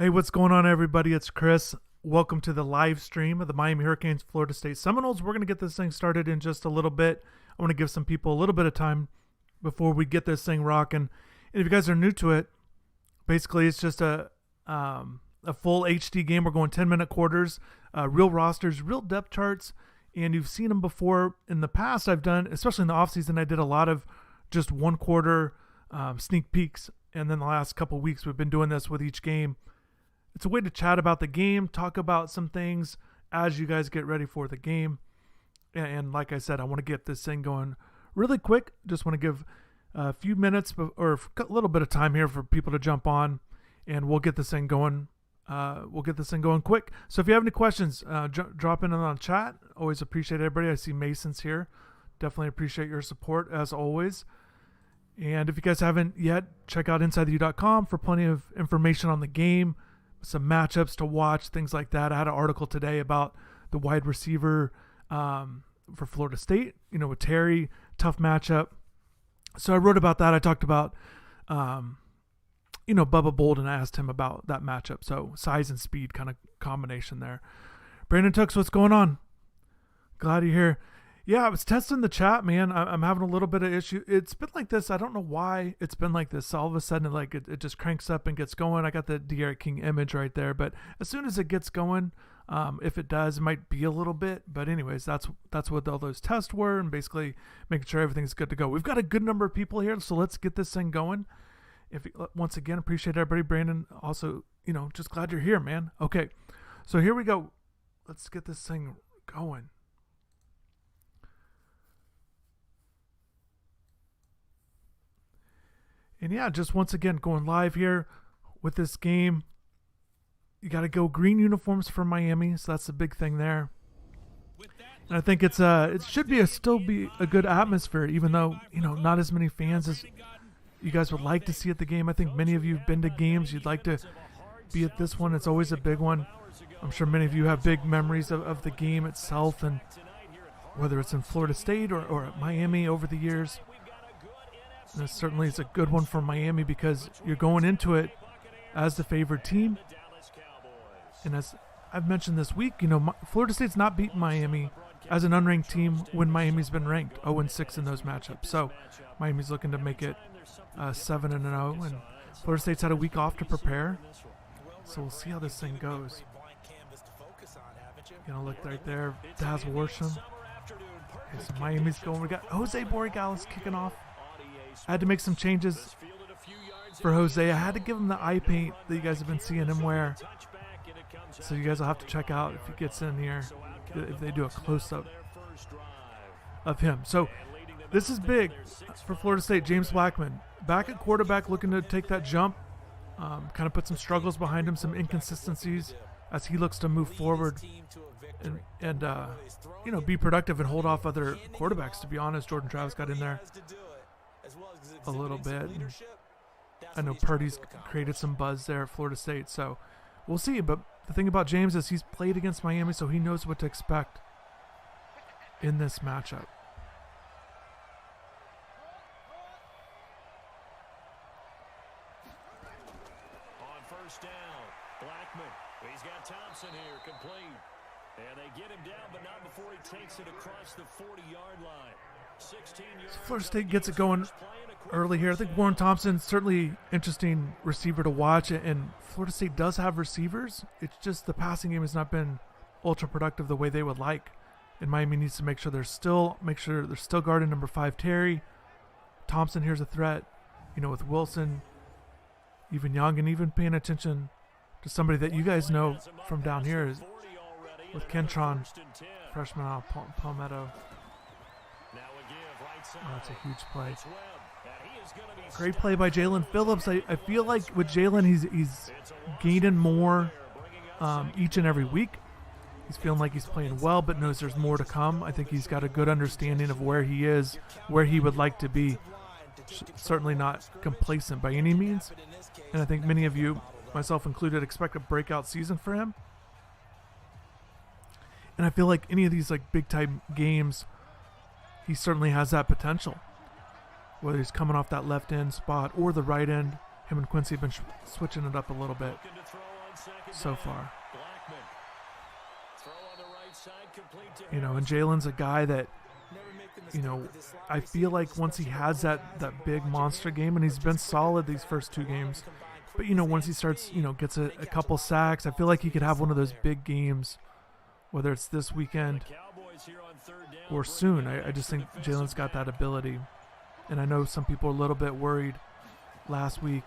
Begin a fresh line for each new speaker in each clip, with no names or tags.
Hey, what's going on, everybody? It's Chris. Welcome to the live stream of the Miami Hurricanes Florida State Seminoles. We're going to get this thing started in just a little bit. I want to give some people a little bit of time before we get this thing rocking. And if you guys are new to it, basically it's just a full HD game. We're going 10-minute quarters, real rosters, real depth charts, and you've seen them before. In the past, I've done, especially in the offseason, I did a lot of just one quarter sneak peeks. And then the last couple of weeks, we've been doing this with each game. It's a way to chat about the game, talk about some things as you guys get ready for the game. And like I said, I want to get this thing going really quick. Just want to give a few minutes or a little bit of time here for people to jump on, and we'll get this thing going. Quick. So if you have any questions, drop in on the chat. Always appreciate everybody. I see Mason's here. Definitely appreciate your support as always. And if you guys haven't yet, check out InsideTheU.com for plenty of information on the game, some matchups to watch, things like that. I had an article today about the wide receiver for Florida State, with Terry, tough matchup. So I wrote about that. I talked about, Bubba Bolden. I asked him about that matchup. So size and speed kind of combination there. Brandon Tux, what's going on? Glad you're here. Yeah, I was testing the chat, man. I'm having a little bit of issue. It's been like this. I don't know why it's been like this. All of a sudden, it just cranks up and gets going. I got the De'Aaron King image right there. But as soon as it gets going, if it does, it might be a little bit. But anyways, that's what all those tests were, and basically making sure everything's good to go. We've got a good number of people here, so let's get this thing going. Once again, appreciate everybody. Brandon, also, just glad you're here, man. Okay, so here we go. Let's get this thing going. And yeah, just once again, going live here with this game. You got to go green uniforms for Miami, so that's the big thing there. And I think it should still be a good atmosphere, even though, not as many fans as you guys would like to see at the game. I think many of you have been to games. You'd like to be at this one. It's always a big one. I'm sure many of you have big memories of the game itself, and whether it's in Florida State or at Miami over the years. And certainly it's a good one for Miami because you're going into it as the favored team. And as I've mentioned this week, Florida State's not beaten Miami as an unranked team when Miami's been ranked 0-6 in those matchups. So Miami's looking to make it 7-0, and Florida State's had a week off to prepare. So we'll see how this thing goes. Look right there, Daz Worsham. Okay, so Miami's going. We got Jose Borregales kicking off. I had to make some changes for Jose. I had to give him the eye paint that you guys have been seeing him wear. So you guys will have to check out if he gets in here, if they do a close-up of him. So this is big for Florida State. James Blackman, back at quarterback, looking to take that jump, kind of put some struggles behind him, some inconsistencies as he looks to move forward and be productive and hold off other quarterbacks. To be honest, Jordan Travis got in there a little bit. I know Purdy's created some buzz there at Florida State, so we'll see. But the thing about James is he's played against Miami, so he knows what to expect in this matchup.
On first down, Blackman. He's got Thompson here, complete. And they get him down, but not before he takes it across the 40-yard line. So
Florida State gets it going early here. I think Warren Thompson, certainly interesting receiver to watch, and Florida State does have receivers. It's just the passing game has not been ultra productive the way they would like. And Miami needs to make sure they're still guarding number 5 Terry. Thompson here's a threat, with Wilson, even Young, and even paying attention to somebody that you guys know from down here is with Kentron, freshman out of Palmetto. Oh, that's a huge play. Great play by Jalen Phillips. I feel like with Jalen, he's gaining more each and every week. He's feeling like he's playing well, but knows there's more to come. I think he's got a good understanding of where he is, where he would like to be. Certainly not complacent by any means. And I think many of you, myself included, expect a breakout season for him. And I feel like any of these big time games, he certainly has that potential. Whether he's coming off that left end spot or the right end, him and Quincy have been switching it up a little bit. so far.
Blackman. Throw on the right side, complete to
You know, and Jalen's a guy that, you know, I feel like once he has that big monster game, and he's been solid these first 2 games, but, you know, once he starts, you know, gets a couple sacks, I feel like he could have one of those big games, whether it's this weekend or soon. I just think Jalen's got that ability. And I know some people are a little bit worried last week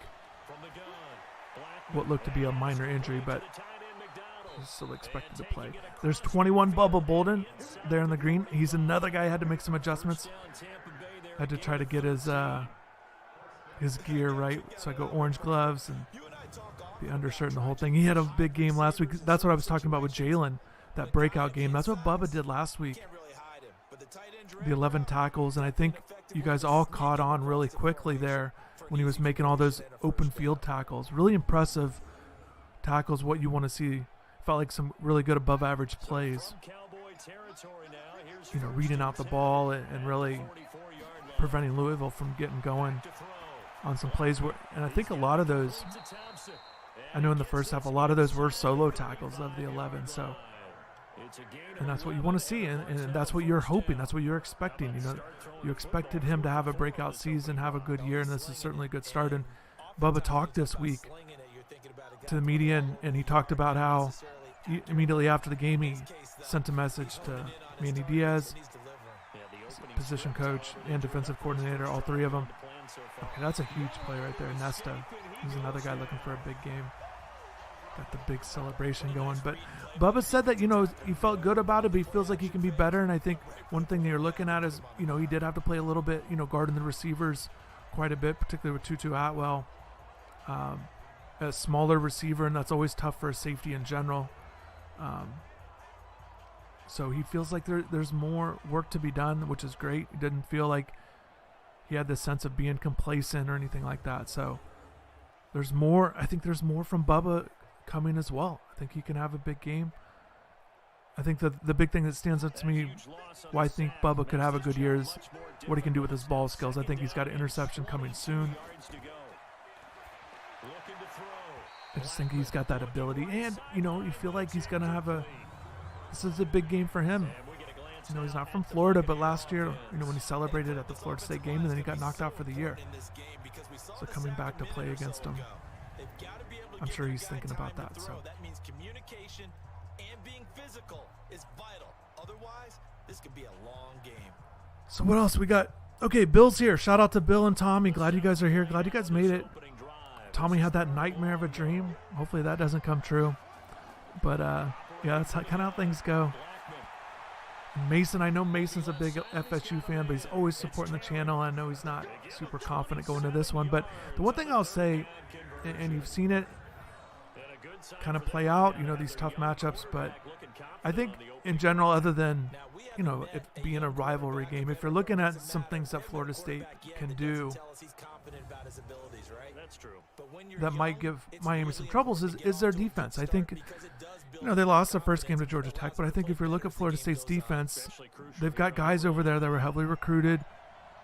what looked to be a minor injury, but he's still expected to play. There's 21 Bubba Bolden there in the green. He's another guy who had to make some adjustments. Had to try to get his gear right. So I go orange gloves and the undershirt and the whole thing. He had a big game last week. That's what I was talking about with Jalen, that breakout game. That's what Bubba did last week. The 11 tackles, and I think you guys all caught on really quickly there when he was making all those open field tackles. Really impressive tackles, what you want to see. Felt like some really good above average plays. You know, reading out the ball and really preventing Louisville from getting going on some plays where, and I think a lot of those, I know in the first half, a lot of those were solo tackles of the 11. So, and that's what you want to see, and that's what you're hoping. That's what you're expecting. You know, you expected him to have a breakout season, have a good year, and this is certainly a good start. And Bubba talked this week to the media, and he talked about how immediately after the game he sent a message to Manny Diaz, position coach and defensive coordinator, all 3 of them. Okay, that's a huge play right there. Nesta, he's another guy looking for a big game. Got the big celebration going. But Bubba said that, you know, he felt good about it, but he feels like he can be better. And I think one thing that you're looking at is, you know, he did have to play a little bit, you know, guarding the receivers quite a bit, particularly with Tutu Atwell. A smaller receiver, and that's always tough for a safety in general. So he feels like there's more work to be done, which is great. He didn't feel like he had this sense of being complacent or anything like that. So there's more. I think there's more from Bubba coming as well. I think he can have a big game. I think the big thing that stands out to me, why I think Bubba could have a good year, is what he can do with his ball skills. I think he's got an interception coming soon. I just think he's got that ability, and you know, you feel like he's gonna have this is a big game for him. You know, he's not from Florida, but last year, you know, when he celebrated at the Florida State game, and then he got knocked out for the year. So coming back to play against him, I'm sure he's thinking about that. So
that means communication and being physical is vital. Otherwise, this could be a long game.
So what else we got? Okay, Bill's here. Shout out to Bill and Tommy. Glad you guys are here. Glad you guys made it. Tommy had that nightmare of a dream. Hopefully that doesn't come true. But yeah, that's kind of how things go. Mason, I know Mason's a big FSU fan, but he's always supporting the channel. I know he's not super confident going to this one, but the one thing I'll say, and you've seen it kind of play out, you know, these tough matchups, but I think in general, other than, you know, it being a rivalry game, if you're looking at some things that Florida State can do that might give Miami some troubles is their defense. I think, you know, they lost the first game to Georgia Tech, but I think if you look at Florida State's defense, they've got guys over there that were heavily recruited.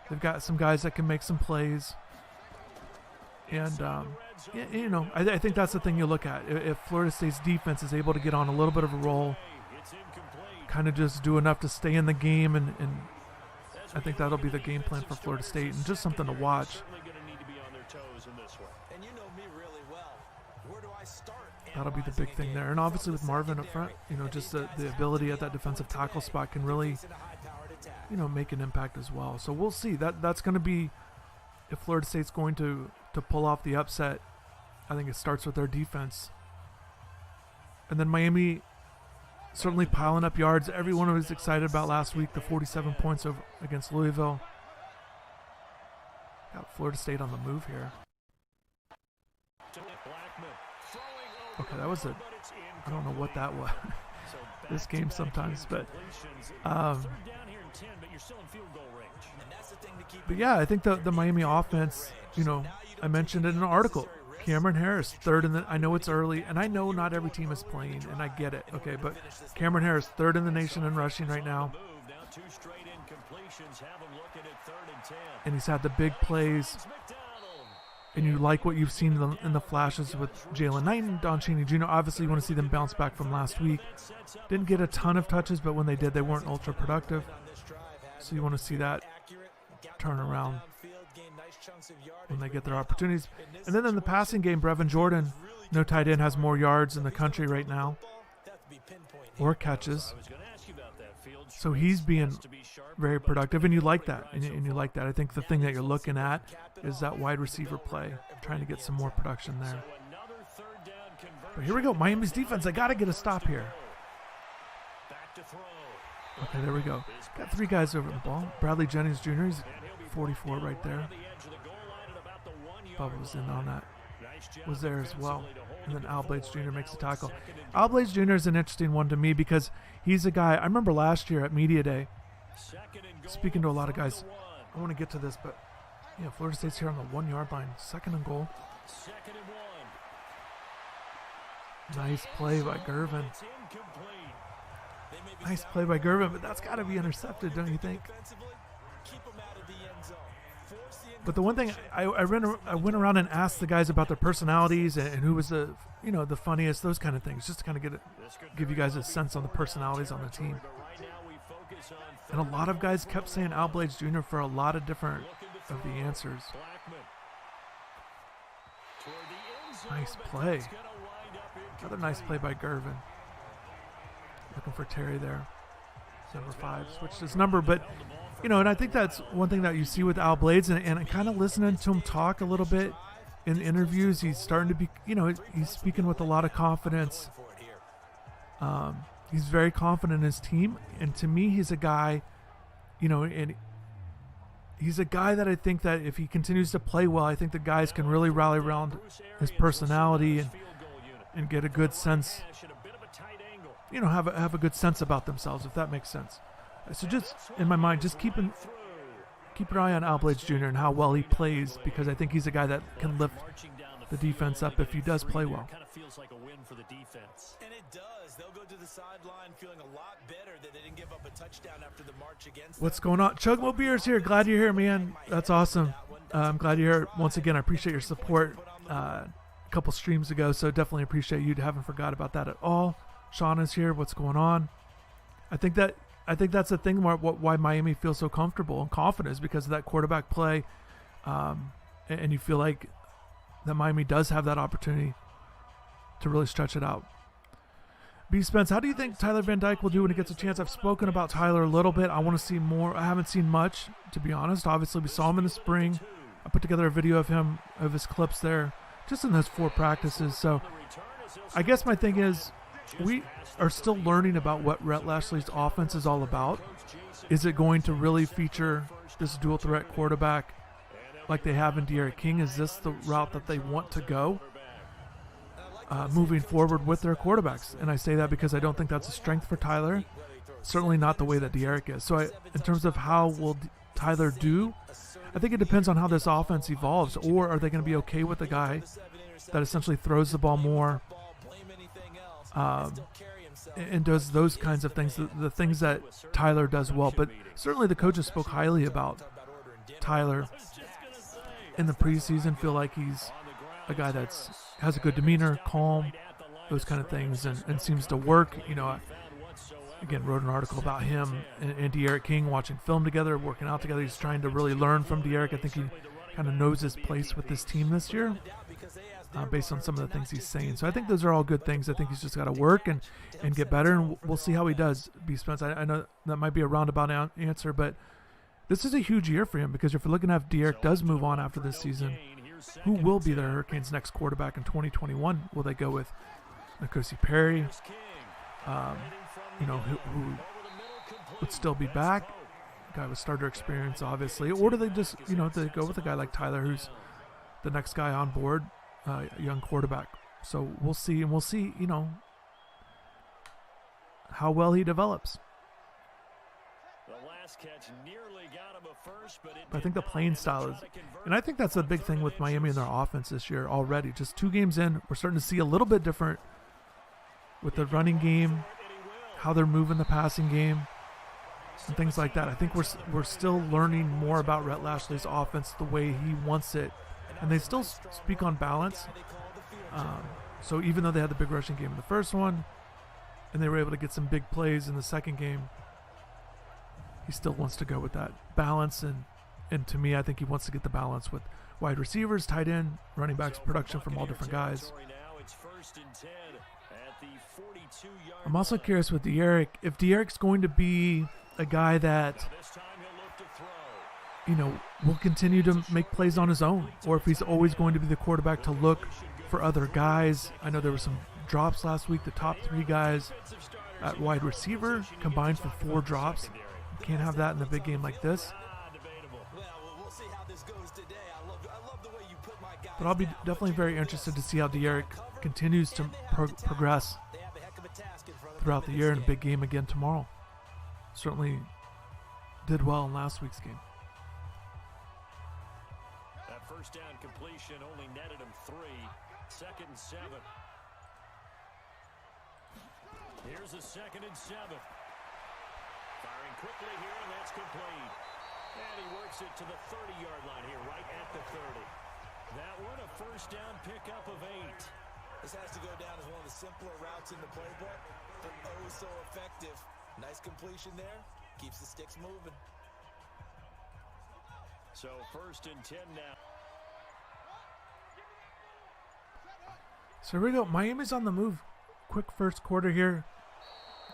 They've got some guys that can make some plays. And, you know, I think that's the thing you look at. If Florida State's defense is able to get on a little bit of a roll, kind of just do enough to stay in the game, and I think that'll be the game plan for Florida State, and just something to watch. That'll be the big thing there. And obviously with Marvin up front, you know, just the ability at that defensive tackle spot can really, you know, make an impact as well. So we'll see. That's going to be, if Florida State's going to pull off the upset, I think it starts with their defense. And then Miami certainly piling up yards. Everyone was excited about last week, the 47 points against Louisville. Got Florida State on the move here. Okay, that was I don't know what that was. This game sometimes, but yeah, I think the Miami offense, you know, I mentioned it in an article. Cameron Harris, third in the, I know it's early, and I know not every team is playing, and I get it, okay, but Cameron Harris, third in the nation in rushing right now. And he's had the big plays. and you like what you've seen in the flashes with Jalen Knight and Don Chaney Jr., obviously you want to see them bounce back from last week. Didn't get a ton of touches, but when they did, they weren't ultra productive. So you want to see that turn around when they get their opportunities. And then in the passing game, Brevin Jordan, no tight end, has more yards in the country right now, or catches. So he's being very productive, and you like that. And you like that. I think the thing that you're looking at is that wide receiver play, trying to get some more production there. But here we go. Miami's defense, they got to get a stop here. Okay, there we go. Got 3 guys over the ball. Bradley Jennings Jr., he's 44 right there. Bubba was in on that. Was there as well. And then Al Blades Jr. makes a tackle. Al Blades Jr. is an interesting one to me because he's a guy, I remember last year at Media Day, speaking to a lot of guys, I want to get to this, but yeah, Florida State's here on the 1-yard line. 2nd and goal. Nice play by Gervin. Nice play by Gervin, but that's got to be intercepted, don't you think? But the one thing I went around and asked the guys about their personalities and who was the funniest, those kind of things, just to kind of give you guys a sense on the personalities on the team. And a lot of guys kept saying Al Blades Jr. for a lot of different of the answers. Nice play. Another nice play by Gervin. Looking for Terry there. Number 5 switched his number, but and I think that's one thing that you see with Al Blades, and kind of listening to him talk a little bit in interviews, he's starting to be, he's speaking with a lot of confidence. He's very confident in his team, and to me, he's a guy, and he's a guy that I think that if he continues to play well, I think the guys can really rally around his personality and get a good sense, have a good sense about themselves, if that makes sense. So just in my mind, just keep an eye on Al Blades Jr. and how well he plays, because I think he's a guy that can lift the defense up if he does play well.
Kind of feels like a win for the defense. And it does. They'll go to the sideline feeling a lot better that they didn't give up a touchdown after the march against
What's going on? Chugmo Beer's here. Glad you're here, man. That's awesome. I'm glad you're here. Once again, I appreciate your support a couple streams ago, so definitely appreciate you. Haven't forgot about that at all. Sean is here. What's going on? I think that's the thing why Miami feels so comfortable and confident is because of that quarterback play, and you feel like that Miami does have that opportunity to really stretch it out. B. Spence, how do you think Tyler Van Dyke will do when he gets a chance? I've spoken about Tyler a little bit. I want to see more. I haven't seen much, to be honest. Obviously, we saw him in the spring. I put together a video of his clips there, just in those 4 practices. So I guess my thing is, we are still learning about what Rhett Lashley's offense is all about. Is it going to really feature this dual threat quarterback like they have in De'Aaron King? Is this the route that they want to go moving forward with their quarterbacks? And I say that because I don't think that's a strength for Tyler. Certainly not the way that De'Aaron is. So in terms of how will Tyler do, I think it depends on how this offense evolves. Or are they going to be okay with a guy that essentially throws the ball more and does those kinds of things, the things that Tyler does well. But certainly the coaches spoke highly about Tyler in the preseason, feel like he's a guy that's has a good demeanor, calm, those kind of things, and seems to work. Again, wrote an article about him and De'Aaron King watching film together, working out together. He's trying to really learn from De'Aaron. I think he kind of knows his place with this team this year. Based on some of the things he's saying. So I think those are all good things. I think he's just got to work and get better, and we'll see how he does, B. Spence. I know that might be a roundabout answer, but this is a huge year for him, because if you're looking at if De'Aaron does move on after this season, who will be the Hurricanes' next quarterback in 2021? Will they go with N'Kosi Perry, who would still be back, guy with starter experience, obviously, or do they just, they go with a guy like Tyler, who's the next guy on board, young quarterback? So we'll see, and we'll see, how well he develops. But I think the playing style is, and I think that's the big thing with Miami and their offense this year already. Just 2 games in, we're starting to see a little bit different with the running game, how they're moving the passing game, and things like that. I think we're still learning more about Rhett Lashley's offense, the way he wants it and they still speak on balance. So even though they had the big rushing game in the first one, and they were able to get some big plays in the second game, he still wants to go with that balance. And to me, I think he wants to get the balance with wide receivers, tight end, running backs, production from all different guys. I'm also curious with De'Eric, if De'Eric's going to be a guy that, will continue to make plays on his own, or if he's always going to be the quarterback to look for other guys. I know there were some drops last week. The top 3 guys at wide receiver combined for 4 drops. You can't have that in a big game like this. But I'll be definitely very interested to see how De'Eric continues to progress throughout the year in a big game again tomorrow. Certainly did well in last week's game.
That first down completion only netted him 3. 2nd and 7. Here's a 2nd and 7. Firing quickly here, and that's complete. And he works it to the 30-yard line here, right at the 30. That one, a first down pickup of 8.
This has to go down as one of the simpler routes in the playbook, but oh so effective. Nice completion there. Keeps the sticks moving.
So 1st and 10 now.
So here we go. Miami's on the move. Quick first quarter here.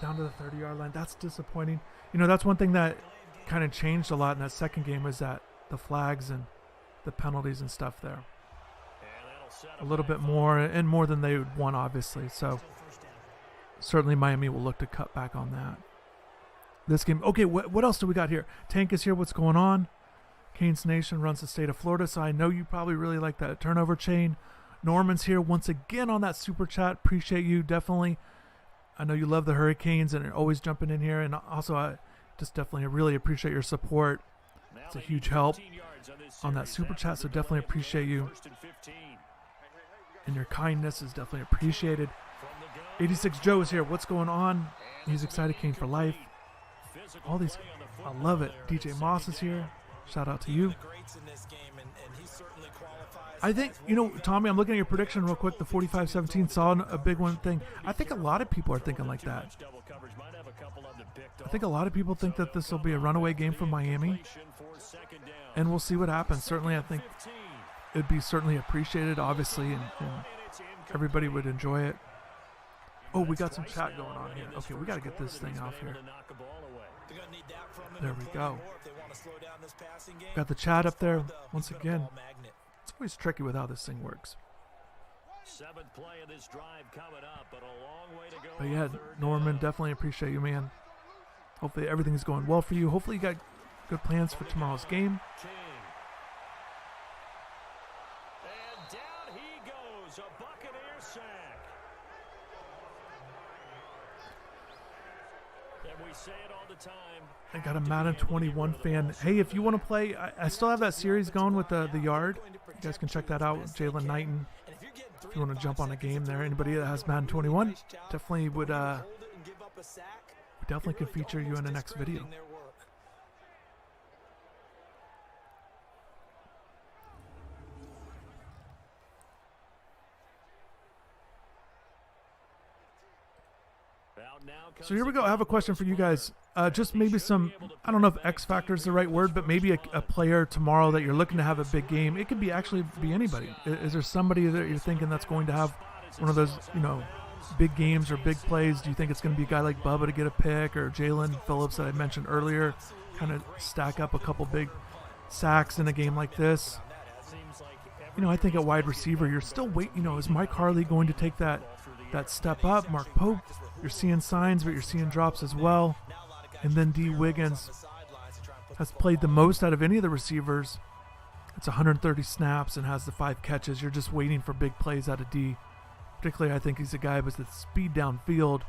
Down to the 30-yard line. That's disappointing. That's one thing that kind of changed a lot in that second game, was that the flags and the penalties and stuff there. A little bit more, and more than they would want, obviously. So certainly Miami will look to cut back on that. This game. Okay, what else do we got here? Tank is here. What's going on? Canes Nation runs the state of Florida, so I know you probably really like that turnover chain. Norman's here once again on that super chat. Appreciate you, definitely. I know you love the Hurricanes and you're always jumping in here. And also, I just definitely really appreciate your support. It's a huge help on that super chat, so definitely appreciate you. And your kindness is definitely appreciated. 86 Joe is here. What's going on? He's excited. Cane for life. All these, I love it. DJ Moss is here. Shout out to you. I think, Tommy, I'm looking at your prediction real quick. The 45-17 saw a big one thing. I think a lot of people are thinking like that. I think a lot of people think that this will be a runaway game for Miami. And we'll see what happens. Certainly, I think it'd be certainly appreciated, obviously, and everybody would enjoy it. Oh, we got some chat going on here. Okay, we got to get this thing off here. There we go. Got the chat up there. Once again, it's always tricky with how this thing works. But yeah, Norman, definitely appreciate you, man. Hopefully everything's going well for you. Hopefully you got good plans for tomorrow's game.
And down he goes, a Buccaneer sack. And we say it all the time.
I got a Madden 21 fan. Hey, if you want to play, I still have that series going with the Yard. You guys can check that out with Jalen Knighton. If you want to jump on a game there, anybody that has Madden 21, definitely would definitely could feature you in the next video. So here we go. I have a question for you guys. Just maybe some, I don't know if X factor is the right word, but maybe a player tomorrow that you're looking to have a big game. It could be actually be anybody. Is there somebody that you're thinking that's going to have one of those, big games or big plays? Do you think it's going to be a guy like Bubba to get a pick, or Jalen Phillips that I mentioned earlier, kind of stack up a couple big sacks in a game like this? I think at wide receiver, you're still waiting. Is Mike Harley going to take that step up? Mark Pope, you're seeing signs, but you're seeing drops as well. And then D. Wiggins has played the most out of any of the receivers. It's 130 snaps and has the 5 catches. You're just waiting for big plays out of D. Particularly, I think he's a guy with the speed downfield.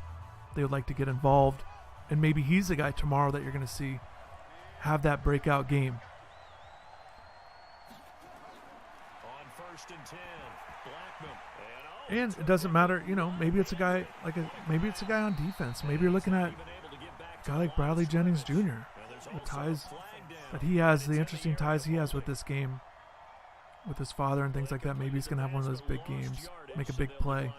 They would like to get involved. And maybe he's the guy tomorrow that you're going to see have that breakout game.
On 1st and 10, Blackman.
And it doesn't matter, maybe it's a guy maybe it's a guy on defense. Maybe you're looking at a guy like Bradley Jennings Jr. The ties that he has, the interesting ties he has with this game. with his father and things like that. Maybe he's going to have one of those big games, make a big play.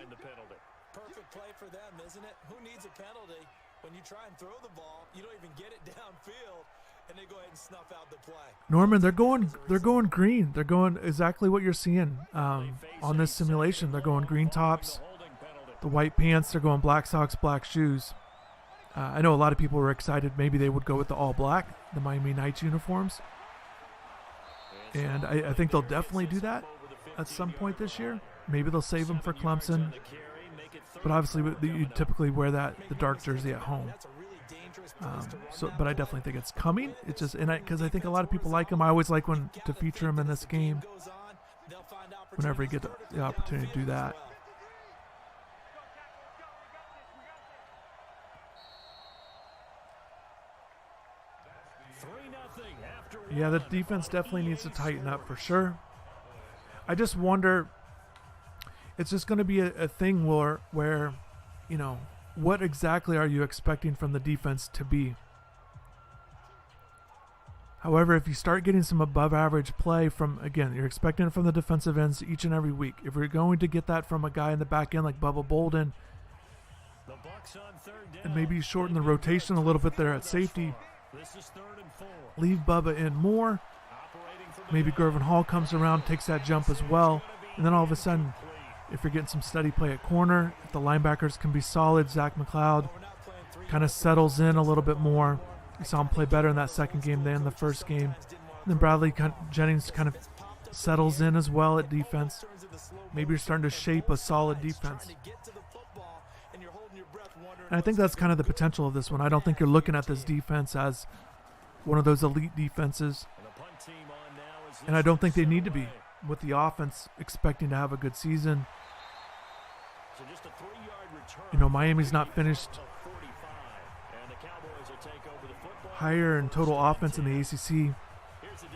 Perfect play for them, isn't it? Who needs a penalty when you try and throw the ball, you don't even get it downfield, and they go ahead and snuff out the play.
Norman, they're going green. They're going exactly what you're seeing on this simulation. They're going green tops, the white pants. They're going black socks, black shoes. I know a lot of people were excited. Maybe they would go with the all black, the Miami Knights uniforms. And I think they'll definitely do that at some point this year. Maybe they'll save them for Clemson. But obviously, you typically wear the dark jersey at home. But I definitely think it's coming. It's just, because I think a lot of people like him. I always like to feature him in this game whenever you get the opportunity to do that. Yeah, the defense definitely needs to tighten up for sure. I just wonder, it's just going to be a thing where, what exactly are you expecting from the defense to be? However, if you start getting some above average play you're expecting it from the defensive ends each and every week. If you're going to get that from a guy in the back end like Bubba Bolden, and maybe you shorten the rotation a little bit there at safety, leave Bubba in more. Maybe Gervin Hall comes around, takes that jump as well. And then all of a sudden, if you're getting some steady play at corner, if the linebackers can be solid, Zach McLeod kind of settles in a little bit more. You saw him play better in that second game than the first game. And then Bradley Jennings kind of settles in as well at defense. Maybe you're starting to shape a solid defense. And I think that's kind of the potential of this one. I don't think you're looking at this defense as one of those elite defenses. And I don't think they need to be, with the offense expecting to have a good season. Miami's not finished higher in total offense in the ACC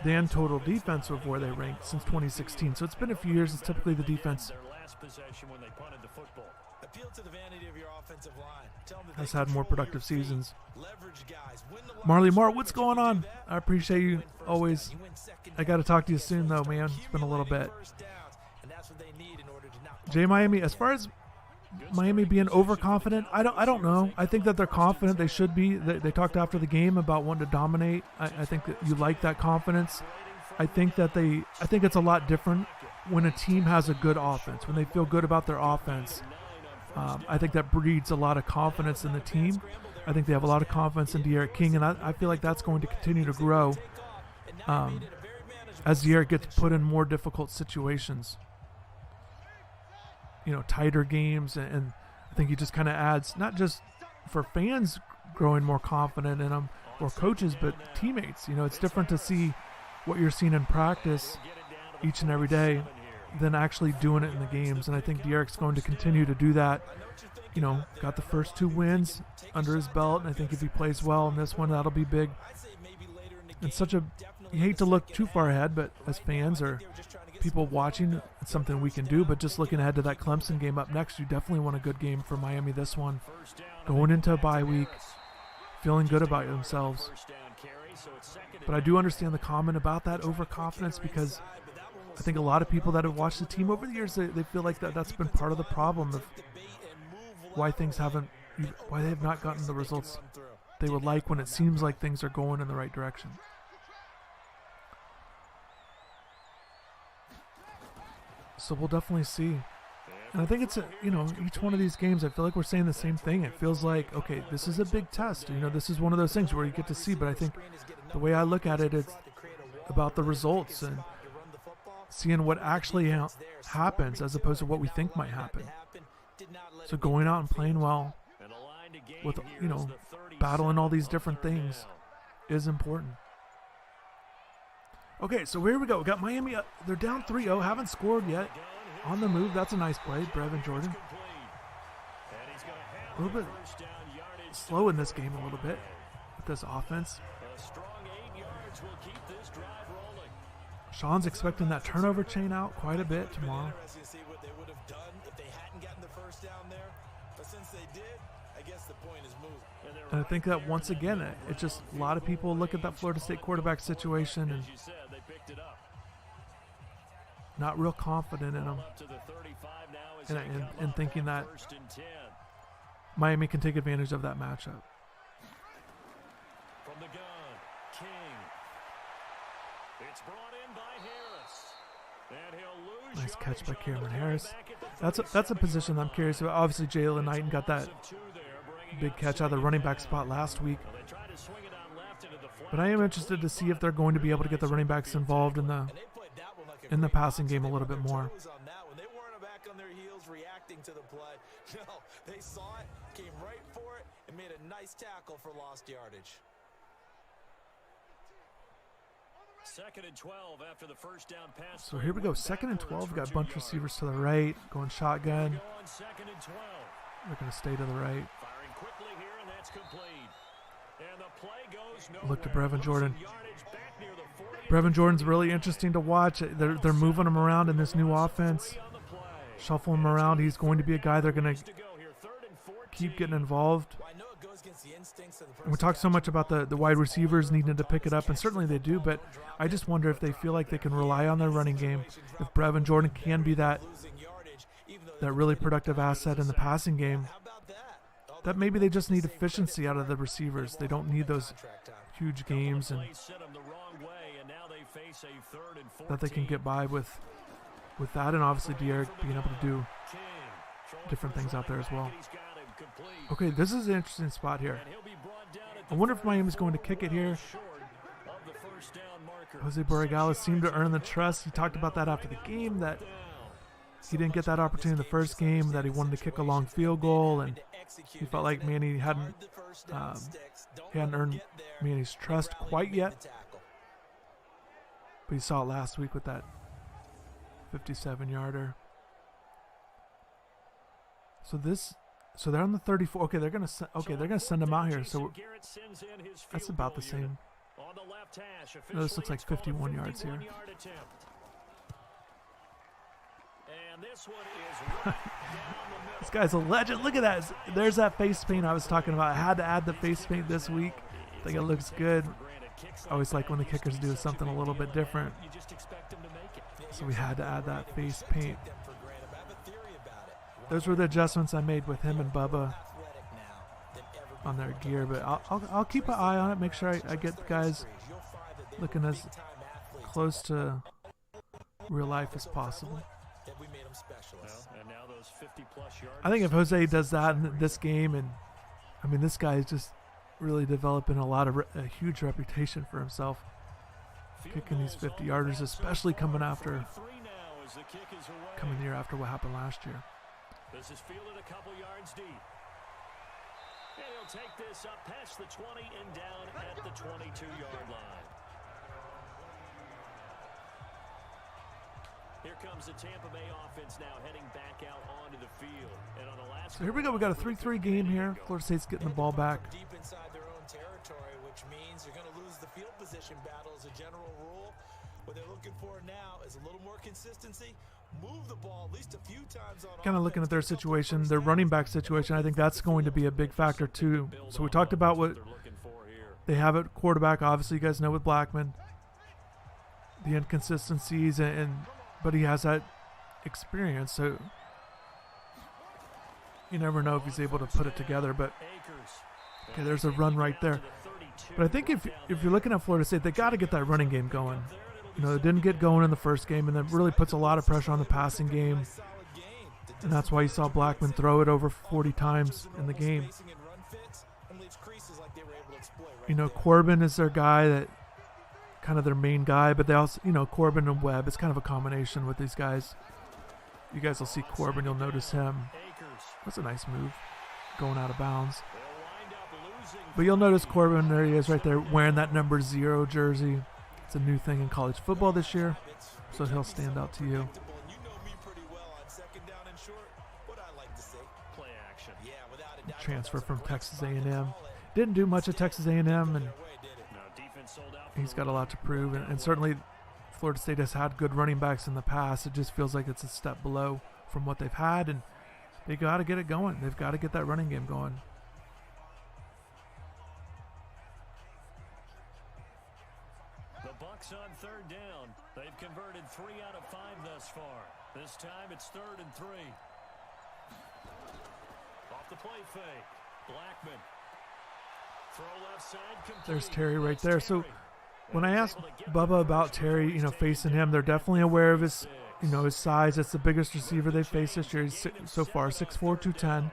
than total defense of where they ranked since 2016. So it's been a few years. It's typically the defense has had more productive seasons. Marley Mart, what's going on? I appreciate you always. I got to talk to you soon, though, man. It's been a little bit. Jay Miami, as far as Miami being overconfident, I don't know. I think that they're confident. They should be. They talked after the game about wanting to dominate. I think that you like that confidence. I think it's a lot different when a team has a good offense, when they feel good about their offense. I think that breeds a lot of confidence in the team. I think they have a lot of confidence in De'Aaron King, and I feel like that's going to continue to grow as De'Aaron gets put in more difficult situations. Tighter games, and I think he just kind of adds, not just for fans growing more confident in him or coaches, but teammates. It's different to see what you're seeing in practice each and every day than actually doing it in the games. And I think De'Aaron's going to continue to do that. Got the first 2 wins under his belt, and I think if he plays well in this one, that'll be big. And you hate to look too far ahead, but as fans or people watching, it's something we can do. But just looking ahead to that Clemson game up next, you definitely want a good game for Miami this one. Going into a bye week, feeling good about themselves. But I do understand the comment about that overconfidence, because I think a lot of people that have watched the team over the years, they feel like that's been part of the problem of why they have not gotten the results they would like when it seems like things are going in the right direction. So we'll definitely see. And I think it's, each one of these games, I feel like we're saying the same thing. It feels like, okay, this is a big test. This is one of those things where you get to see. But I think the way I look at it, it's about the results and seeing what actually happens as opposed to what we think might happen. So going out and playing well with, battling all these different things is important. Okay, so here we go. We got Miami. They're down 3-0. Haven't scored yet. On the move. That's a nice play. Brevin Jordan. A little bit slow in this game a little bit with this offense. Sean's expecting that turnover chain out quite a bit tomorrow. And I think that once again, it's just a lot of people look at that Florida State quarterback situation and not real confident in him,
Up to the 35 now as they come
and
up
thinking
on
that
1st and 10.
Miami can take advantage of that matchup.
From the gun, King. It's brought in by Harris. And he'll lose
Nice catch by
yardage on
Cameron
the play
Harris.
back at the
That's a
37-yard
position I'm
line.
curious about. Obviously, Jalen Knighton got that
Loss of 2 there, bringing
big
up
catch out of the
2nd
running back
down.
spot last week.
Well, they tried to swing it out left into the flat.
But I am interested to see if they're going to be able to get the running backs involved in the
And they played that one like a
in the
great
passing
box.
game a
They
little
were
bit
on their
more.
toes on that one. They weren't back on their heels reacting to the play. No, they saw it, came right for it, and made a nice tackle for lost yardage.
2nd and 12 after the first down pass.
So here we go. 2nd and 12. Got a bunch of receivers to the right, going shotgun.
Go on 2nd and 12.
They're going to stay to the right.
Firing quickly here, and that's complete. And the play goes nowhere.
Look to Brevin Jordan.
Losing yardage back near the 40.
Brevin Jordan's really interesting to watch. They're moving him around in this new offense,
3 on the play.
shuffle him around. He's going to be a guy they're going to
To go here, 3rd and 14.
keep getting involved.
Well, I know it goes against the instincts of the
And we talk so much about the wide receivers needing to pick it up, and certainly they do, but I just wonder if they feel like they can rely on their running game. If Brevin Jordan can be that really productive asset in the passing game,
How about that?
that maybe they just need efficiency out of the receivers. They don't need those huge games and
Play set 'em the wrong way, and now they face a 3rd and 14.
that they can get by with that, and obviously De'Eric being able to do
King throwing
different
for his
things out there as
running
well.
back, and he's got him complete.
Okay, this is an interesting spot here.
And he'll be brought down at
I
the
wonder if Miami's going to kick it here.
short of the first down marker.
Jose Borregales seemed to earn the trust. He talked about that after the game, that he didn't get that opportunity in the first game, that he wanted to kick a long field goal, and he felt like Manny hadn't earned Manny's trust quite yet. But he saw it last week with that 57-yarder. So they're on the 34. Okay, they're gonna send him out here. So that's about the same. No, this looks like 51 yards here.
And this one is right down the middle.
This guy's a legend. Look at that. There's that face paint I was talking about. I had to add the face paint this week. I think it looks good. I always like when the kickers do something a little bit different.
You just expect them to make it.
So we had to add that face paint. Those were the adjustments I made with him and Bubba on their gear, but I'll keep an eye on it. Make sure I get the guys looking as close to real life as possible.
And now those 50-plus yards.
I think if Jose does that in this game, and I mean, this guy is just really developing a huge reputation for himself, kicking these 50-yarders, especially coming year after what happened last year.
This is fielded a couple yards deep. And he'll take this up past the 20 and down at the 22-yard line. Here comes the Tampa Bay offense now heading back out onto the field. And on the last
So here we go. We got a 3-3 game here. Florida State's getting the ball back.
Deep inside their own territory, which means you're going to lose the field position battle as a general rule. What they're looking for now is a little more consistency. Move the ball at least a few times on
Kind of looking at their situation, their running back situation. I think that's going to be a big factor too. So we talked about what they have at quarterback. Obviously, you guys know with Blackman, the inconsistencies, but he has that experience. So you never know if he's able to put it together. But okay, there's a run right there. But I think if you're looking at Florida State, they got to get that running game going. You know, it didn't get going in the first game, and that really puts a lot of pressure on the passing game. And that's why you saw Blackman throw it over 40 times in the game. You know, Corbin is their guy, that kind of their main guy, but they also, you know, Corbin and Webb, it's kind of a combination with these guys. You guys will see Corbin, you'll notice him. That's a nice move, going out of bounds. But you'll notice Corbin, there he is right there, wearing that number 0 jersey. It's a new thing in college football this year, so he'll stand out to you. Transfer from Texas A&M. Didn't do much at Texas A&M, and he's got a lot to prove. And certainly Florida State has had good running backs in the past. It just feels like it's a step below from what they've had, and they got to get it going. They've got to get that running game going.
six on third down. They've converted 3 out of 5 thus far. This time it's 3rd and 3. Off the play fake. Blackman. Throw left side, complete.
There's Terry right there. So when I asked Bubba about Terry, facing him, they're definitely aware of his, his size. It's the biggest receiver they've faced this year. He's so far 6'4", 210.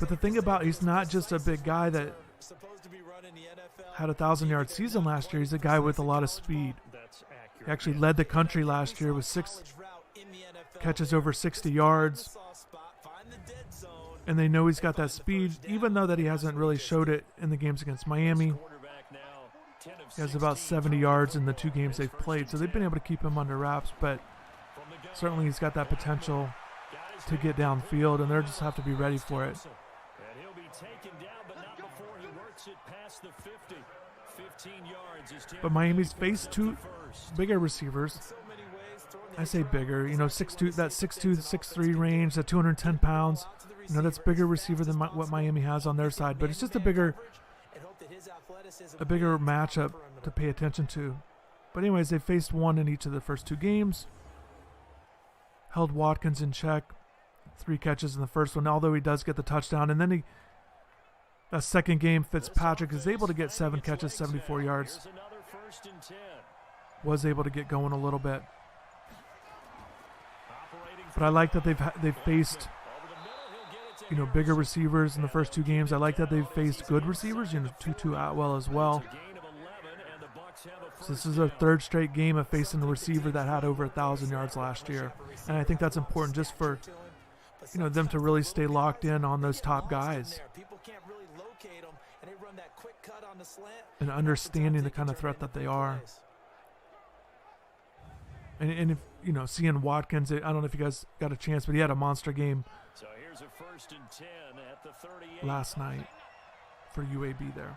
But the thing about he's not just a big guy that had a 1,000-yard season last year. He's a guy with a lot of speed. He actually led the country last year with 6 catches over 60 yards. And they know he's got that speed, even though that he hasn't really showed it in the games against Miami. He has about 70 yards in the 2 games they've played, so they've been able to keep him under wraps, but certainly he's got that potential to get downfield, and they'll just have to be ready for it.
And he'll be taken down, but not before he works it past the 50. 15 yards is
But Miami's faced 2 bigger receivers. I say bigger, 6'2", that 6'2", 6'3" range, that 210 pounds. That's bigger receiver than what Miami has on their side, but it's just a bigger matchup to pay attention to. But anyways, they faced 1 in each of the first 2 games. Held Watkins in check. 3 catches in the first one, although he does get the touchdown. And then that second game, Fitzpatrick is able to get 7 catches, 74 yards. Was able to get going a little bit. But I like that they've faced bigger receivers in the first 2 games. I like that they've faced good receivers, Tutu Atwell as well. So this is their 3rd straight game of facing a receiver that had over 1,000 yards last year. And I think that's important just for, them to really stay locked in on those top guys. And understanding the kind of threat that they are. And if, seeing Watkins, I don't know if you guys got a chance, but he had a monster game
So here's a 1st and 10 at the 38.
last night for UAB there.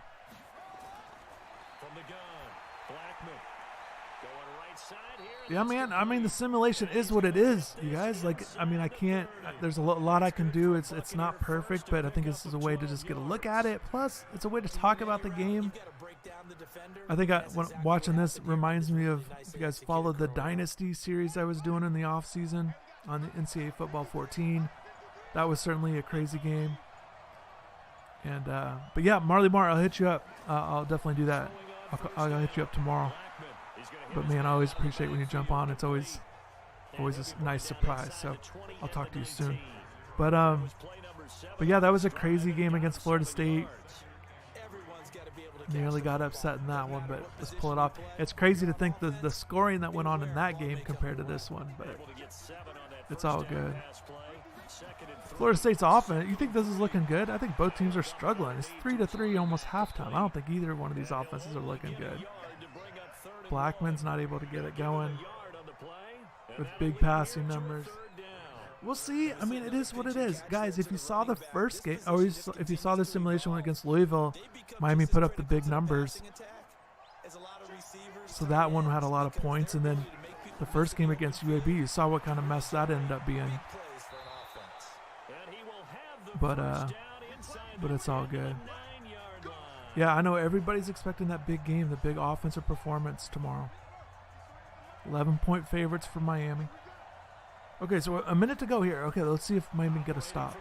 From the gun, Blackman going right side here.
Yeah, man. I mean, the simulation is what it is, you guys. I can't. There's a lot I can do. It's not perfect, but I think this is a way to just get a look at it. Plus, it's a way to talk about the game. I think when watching this reminds me of, if you guys followed the Dynasty series I was doing in the off season on the NCAA Football 14. That was certainly a crazy game. And but yeah, Marley Marr, I'll hit you up. I'll definitely do that. I'll hit you up tomorrow. But man, I always appreciate when you jump on. It's always a nice surprise. So I'll talk to you soon. But yeah, that was a crazy game against Florida State. Nearly got upset in that one, but let's pull it off. It's crazy to think the scoring that went on in that game compared to this one, but it's all good. Florida State's offense, you think this is looking good? I think both teams are struggling. It's 3-3 almost halftime. I don't think either one of these offenses are looking good. Blackman's not able to get it going with big passing numbers. We'll see. I mean, it is what it is. Guys, if you saw the first game, or if you saw the simulation against Louisville, Miami put up the big numbers. So that one had a lot of points. And then the first game against UAB, you saw what kind of mess that ended up being. But it's all good. Yeah, I know everybody's expecting that big game, the big offensive performance tomorrow. 11-point favorites for Miami. Okay, so a minute to go here. Okay, let's see if Miami can get a stop.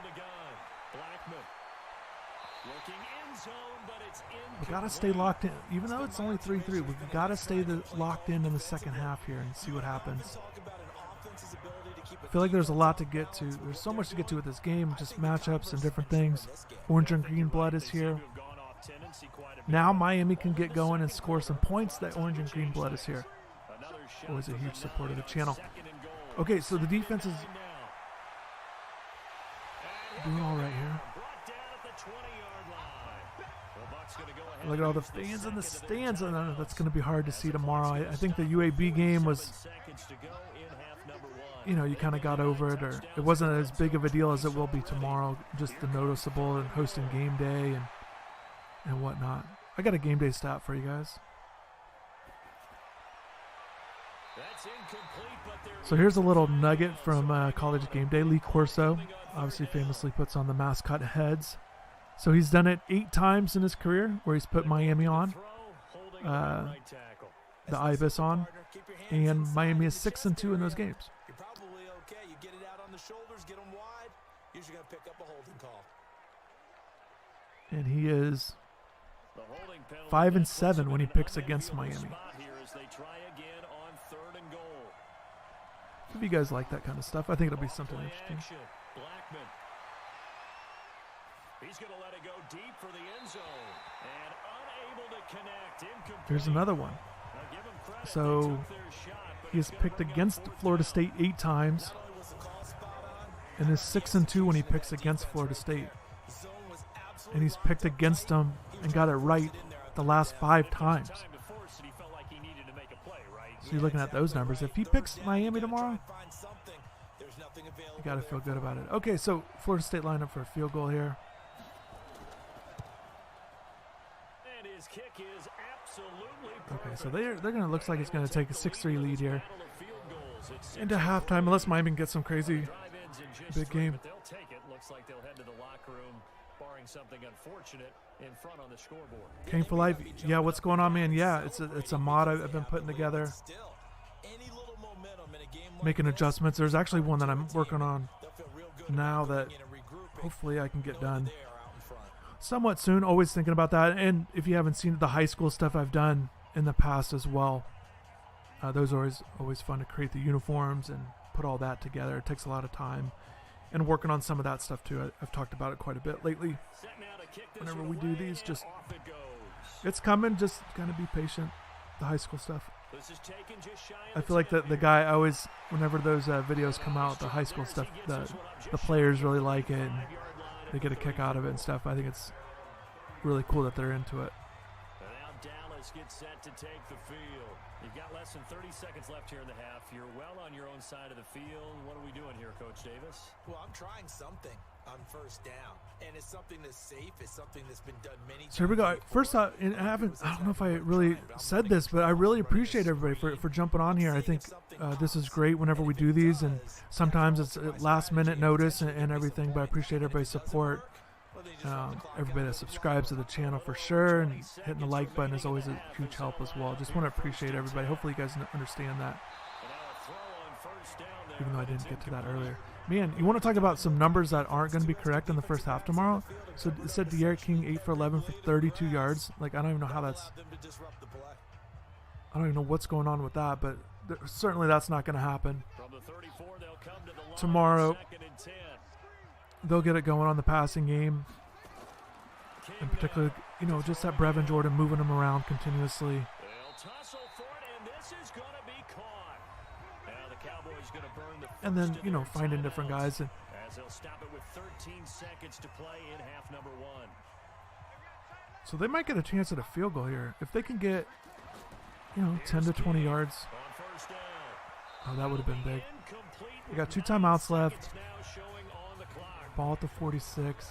We got to stay locked in. Even though it's only 3-3, we've got to stay locked in the second half here and see what happens. I feel like there's a lot to get to. There's so much to get to with this game, just matchups and different things. Orange and green blood is here. Now Miami can get going and score some points. That orange and green blood is here. Always a huge supporter of the channel. Okay, so the defense is doing all right here. Look at all the fans in the stands. That's going to be hard to see tomorrow. I think the UAB game was, you kind of got over it, or it wasn't as big of a deal as it will be tomorrow. Just the noticeable and hosting game day and whatnot. I got a game day stat for you guys. So here's a little nugget from College Game Day. Lee Corso obviously famously puts on the mascot heads. So he's done it 8 times in his career where he's put Miami on. the Ibis on, and Miami is 6-2 in those games.
You're probably okay. You get it out on the shoulders, get them wide. Usually going to pick up a holding call.
And he is 5-7 when he picks against Miami. If you guys like that kind of stuff, I think it'll be something interesting.
He's going to let it go deep for the end zone and unable to connect. Incomplete.
Here's another one. So he's picked against Florida State 8 times and is 6-2 when he picks against Florida State. And he's picked against them and got it right the last 5 times. So you're looking at those numbers. If he picks Miami tomorrow, you got to feel good about it. Okay, so Florida State lineup for a field goal here. Okay, so they're going to, looks like it's going to take a 6-3 lead here into halftime, unless Miami gets some crazy big game.
Looks like they'll head to the locker room, barring something unfortunate in front on the scoreboard.
King for life. Yeah, what's going on, man? Yeah, it's a mod I've been putting together, making adjustments. There's actually one that I'm working on now that hopefully I can get done somewhat soon. Always thinking about that. And if you haven't seen the high school stuff I've done in the past as well, those are always fun to create the uniforms and put all that together. It takes a lot of time, and working on some of that stuff too. I've talked about it quite a bit lately. Whenever we do these, just it's coming. Just gotta be patient. The high school stuff. I feel like the guy always, whenever those videos come out, the high school stuff, the players really like it. And they get a kick out of it and stuff. I think it's really cool that they're into it.
Now Dallas gets set to take the field. You've got less than 30 seconds left here in the half. You're well on your own side of the field. What are we doing here, Coach Davis?
Well, I'm trying something on first down, and it's something that's safe. It's something that's been done many times.
So here we go. First off, and I don't know if I really said this, but I really appreciate everybody for jumping on here. I think this is great whenever we do these, and sometimes it's at last minute notice and everything, but I appreciate everybody's support. Everybody that subscribes to the channel for sure, and hitting the like button is always a huge help as well. Just want to appreciate everybody. Hopefully you guys understand that, even though I didn't get to that earlier. Man, you want to talk about some numbers that aren't going to be correct in the first half tomorrow? So it said De'Aaron King 8 for 11 for 32 yards. Like, I don't even know how that's, I don't even know what's going on with that, but certainly that's not going to happen. Tomorrow they'll get it going on the passing game, in particular, you know, just that Brevin Jordan moving him around continuously. And then, you know, finding different guys. And so they might get a chance at a field goal here. If they can get, you know, 10 to 20 yards. Oh, that would have been big. We got 2 timeouts left. Ball at the 46.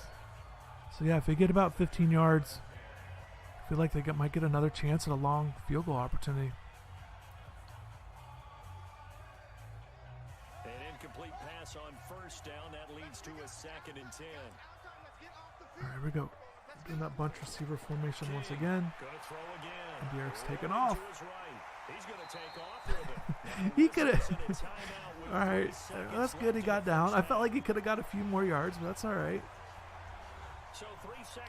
So, yeah, if they get about 15 yards, I feel like they might get another chance at a long field goal opportunity.
An incomplete pass on first down. That leads to a 2nd and 10.
All right, here we go. Doing that bunch receiver formation once again. And Derek's taking off. He could have. All right, that's good. He got down. I felt like he could have got a few more yards, but that's all right.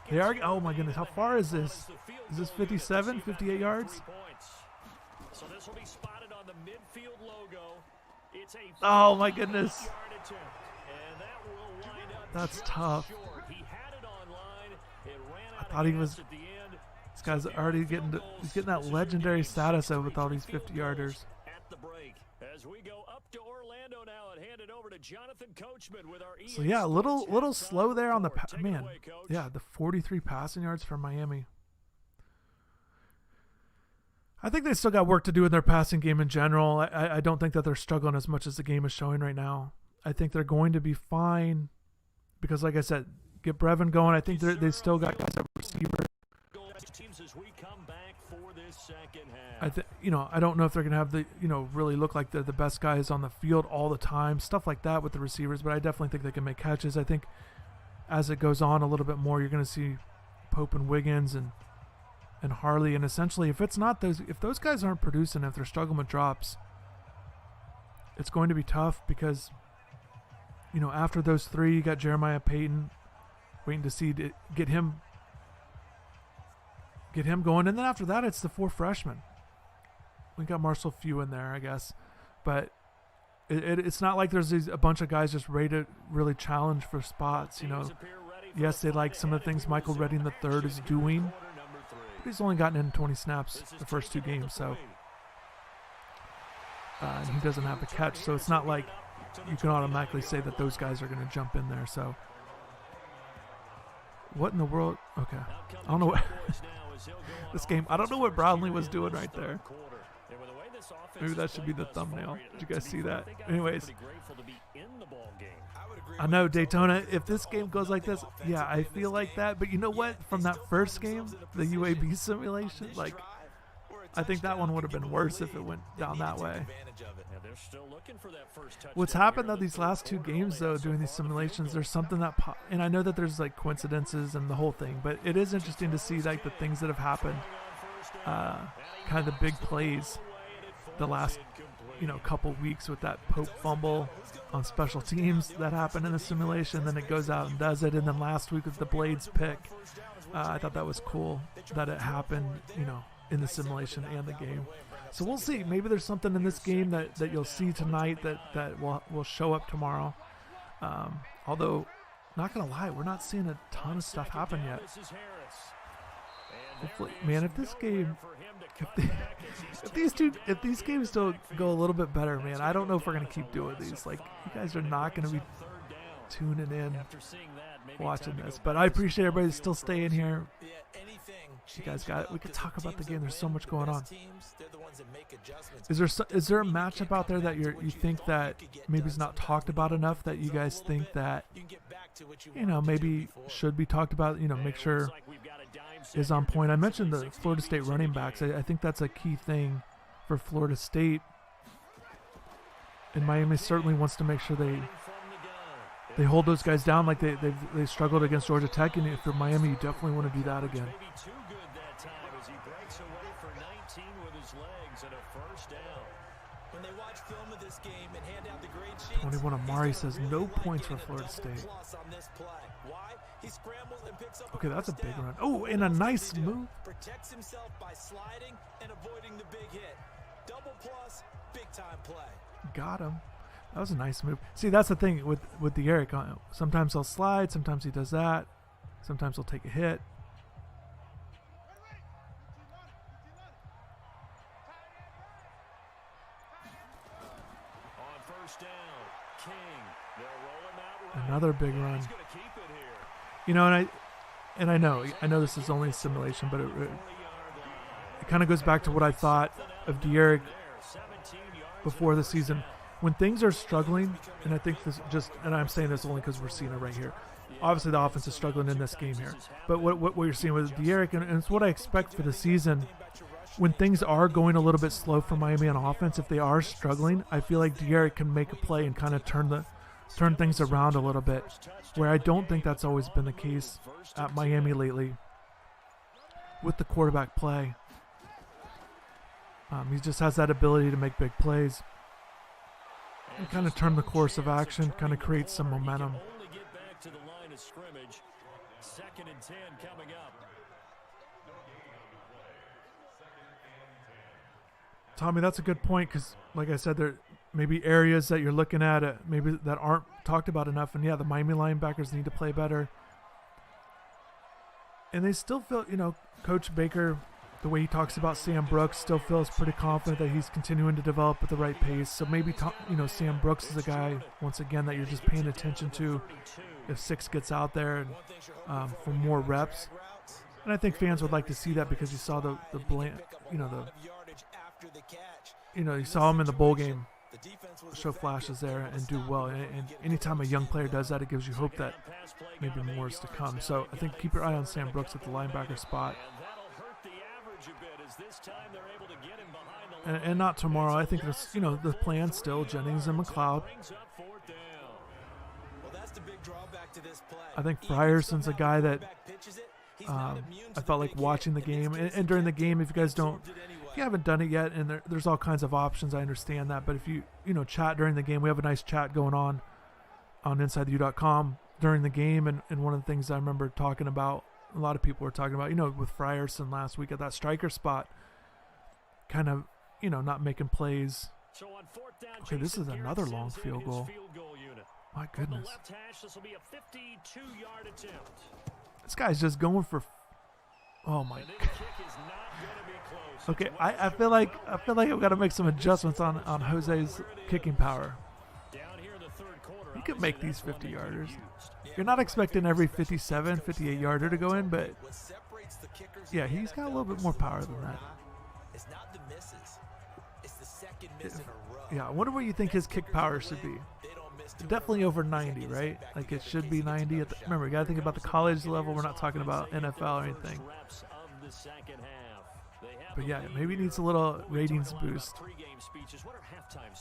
They are. Oh my goodness, how far is this? Is this 57, 58 yards?
So this will be spotted on the midfield logo. It's a
oh my goodness. That's tough. I thought he was. This guy's already getting. He's getting that legendary status with all these 50-yarders.
As we go up to Orlando now and hand it over to Jonathan Coachman with our
so yeah, a little slow there on the man. Yeah, the 43 passing yards for Miami. I think they still got work to do in their passing game in general. I don't think that they're struggling as much as the game is showing right now. I think they're going to be fine because, like I said, get Brevin going. I think they still got guys at receiver. I don't know if they're going to have the, really look like they're the best guys on the field all the time, stuff like that with the receivers, but I definitely think they can make catches. I think as it goes on a little bit more, you're going to see Pope and Wiggins and and Harley, and essentially if those guys aren't producing, if they're struggling with drops, it's going to be tough because, after those three, you got Jeremiah Payton waiting to see to get him going, and then after that it's the 4 freshmen. We got Marshall Few in there, I guess, but it's not like there's a bunch of guys just ready to really challenge for spots. Yes, they like some of the things Michael Redding III is doing, but he's only gotten in 20 snaps the first 2 games, so and he doesn't have a catch, so it's not like you can automatically say that those guys are going to jump in there. So what in the world? Okay, I don't know what this game. I don't know what Brownlee was doing right there. Maybe that should be the thumbnail. Did you guys see that? Anyways, I know Daytona, if this game goes like this, yeah, I feel like that. But you know what? From that first game, the UAB simulation, I think that one would have been worse if it went down that way. What's happened though these last 2 games though, doing these simulations, there's something that and I know that there's coincidences and the whole thing, but it is interesting to see the things that have happened, kind of the big plays the last couple weeks, with that Pope fumble on special teams that happened in the simulation, then it goes out and does it, and then last week with the Blades pick, I thought that was cool that it happened in the simulation and the game. So we'll see. Maybe there's something in this game that you'll see tonight that will show up tomorrow. Although, not gonna lie, we're not seeing a ton of stuff happen yet. Hopefully, man, if this game, if these games don't go a little bit better, man, I don't know if we're gonna keep doing these. You guys are not gonna be tuning in, watching this. But I appreciate everybody still staying here. You guys got it. We could talk about the game. There's so much going on. Is there a matchup out there that you think that maybe is not talked about enough, that you guys think that maybe should be talked about? Make sure is on point. I mentioned the Florida State running backs. I think that's a key thing for Florida State, and Miami certainly wants to make sure they hold those guys down like they struggled against Georgia Tech, and if you're Miami, you definitely want to do that again. 21 Amari says no points for Florida State. Okay, that's a big run. Oh, and a nice move.
Protects himself by sliding and avoiding the big hit. Double plus, big time play.
Got him. That was a nice move. See, that's the thing with the Eric. Sometimes he'll slide, sometimes he does that, sometimes he'll take a hit. Another big run. And I know this is only a simulation, but it kind of goes back to what I thought of De'Eric before the season. When things are struggling, and I think and I'm saying this only because we're seeing it right here. Obviously, the offense is struggling in this game here. But what you're seeing with De'Eric, and it's what I expect for the season, when things are going a little bit slow for Miami on offense, if they are struggling, I feel like De'Eric can make a play and kind of turn things around a little bit, where I don't think that's always been the case at Miami lately with the quarterback play. He just has that ability to make big plays and kind of turn the course of action, kind of create some momentum. Tommy, that's a good point, because like I said, there may be areas that you're looking at maybe that aren't talked about enough, and yeah, the Miami linebackers need to play better. And they still feel, Coach Baker, the way he talks about Sam Brooks, still feels pretty confident that he's continuing to develop at the right pace. So maybe, Sam Brooks is a guy, once again, that you're just paying attention to if Six gets out there and for more reps. And I think fans would like to see that, because you saw the you saw him in the bowl game show flashes there and do well. And anytime a young player does that, it gives you hope that maybe more is to come. So I think keep your eye on Sam Brooks at the linebacker spot. And not tomorrow. I think there's, the plan still, Jennings and McLeod. I think Fryerson's a guy that I felt like watching the game, and during the game, if you haven't done it yet, and there's all kinds of options, I understand that. But if you chat during the game, we have a nice chat going on InsideTheU.com during the game, and one of the things I remember talking about, a lot of people were talking about, with Frierson last week at that striker spot, kind of, not making plays. Okay, this is another long field goal. My goodness. This guy's just going for. Oh my God. Okay, I feel like I've got to make some adjustments on Jose's kicking power. He could make these 50-yarders. You're not expecting every 57, 58-yarder to go in, but yeah, he's got a little bit more power than that.
It's not the misses. It's the second miss in a row.
Yeah, I wonder what you think his kick power should be. Definitely over 90, right? Like it should be 90. Remember, you got to think about the college level. We're not talking about NFL or anything. But yeah, maybe he needs a little ratings boost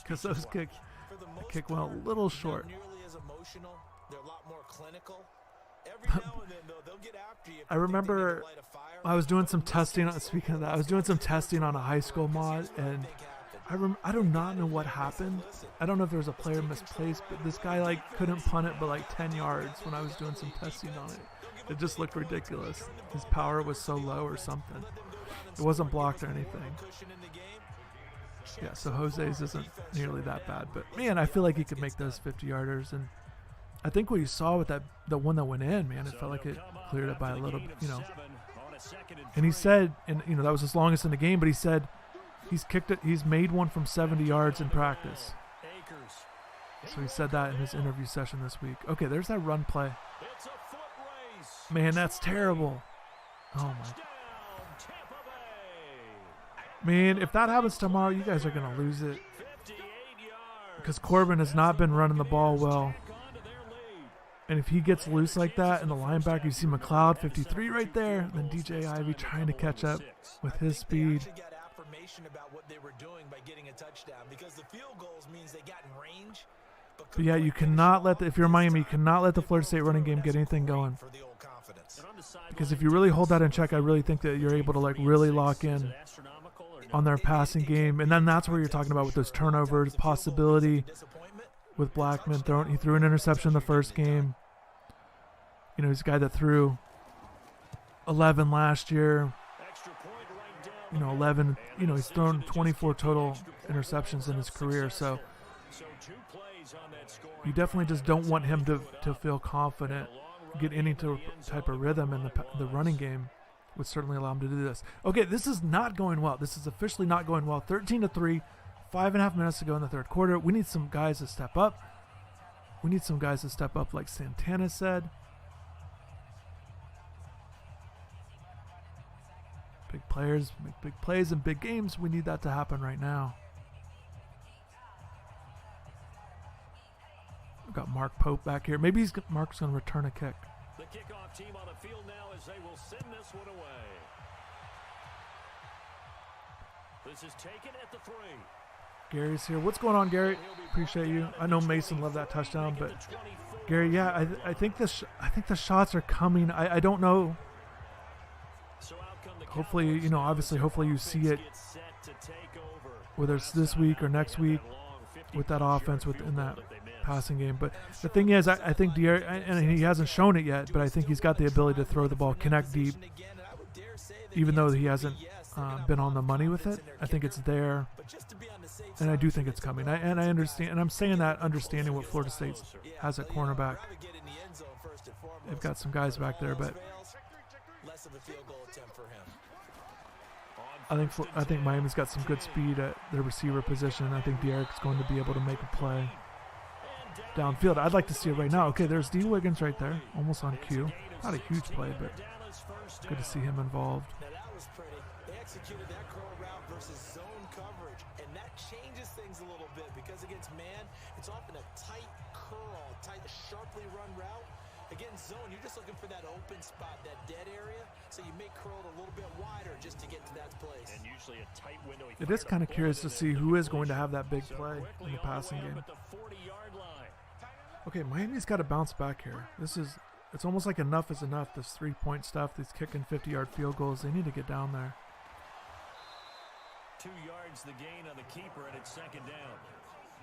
because the kick went a little short. I remember I was doing some testing. Speaking of that, I was doing some testing on a high school mod, and I do not know what happened. I don't know if there was a player misplaced, but this guy couldn't punt it but 10 yards when I was doing some testing on it. It just looked ridiculous. His power was so low or something. It wasn't blocked or anything. Yeah, so Jose's isn't nearly that bad, but man, I feel like he could make those 50-yarders, and I think what you saw with the one that went in, man, it felt like it cleared it by a little, And he said, and that was his longest in the game, but he said he's kicked it. He's made one from 70 yards in practice. So he said that in his interview session this week. Okay, there's that run play. Man, that's terrible. Oh my. Man, if that happens tomorrow, you guys are gonna lose it. Because Corbin has not been running the ball well. And if he gets loose like that, and the linebacker, you see McLeod, 53 right there, and then DJ Ivey trying to catch up with his speed.
About what they were doing by getting a touchdown, because the field goals means they got in range.
But yeah, you cannot let if you're Miami, you cannot let the Florida State running game get anything going. Because if you really hold that in check, I really think that you're able to really lock in on their passing game, and then that's where you're talking about with those turnovers, possibility with Blackman he threw an interception in the first game. He's a guy that threw 11 last year. 11. He's thrown 24 total interceptions in his career, so you definitely just don't want him to feel confident, get any type of rhythm in the running game. Would certainly allow him to do this. Okay, this is not going well. This is officially not going well. 13-3, 5.5 minutes to go in the third quarter. We need some guys to step up. We need some guys to step up, like Santana said. Big players make big plays in big games. We need that to happen right now. We've got Mark Pope back here. Maybe Mark's going to return a kick.
The kickoff team on the field now as they will send this one away. This is taken at the 3.
Gary's here. What's going on, Gary? Appreciate you. I know Mason loved that touchdown, but Gary, yeah, I think the shots are coming. I don't know. Hopefully, hopefully you see it, whether it's this week or next week, with that offense within that passing game. But the thing is, I think Dier, and he hasn't shown it yet, but I think he's got the ability to throw the ball, connect deep, even though he hasn't been on the money with it. I think it's there, and I do think it's coming. I understand, and I'm saying that understanding what Florida State has at cornerback. They've got some guys back there, but I think Miami's got some good speed at their receiver position. I think Derek's going to be able to make a play downfield. I'd like to see it right now. Okay, there's D. Wiggins right there, almost on cue. Not a huge play, but good to see him involved.
Now that was pretty. They executed that curl route versus zone coverage, and that changes things a little bit because against man, it's often a tight curl, sharply run route. Against zone, you're just looking for that open spot, that dead area, so you make curl a little bit wider just to get to that place. And usually a tight window.
It is kind of curious to see who is going to have that big play in the passing game. Okay, Miami's got to bounce back here. This is it's almost like enough is enough. This 3-point stuff, these kicking 50-yard field goals, they need to get down there.
2 yards the gain on the keeper, and it's second down.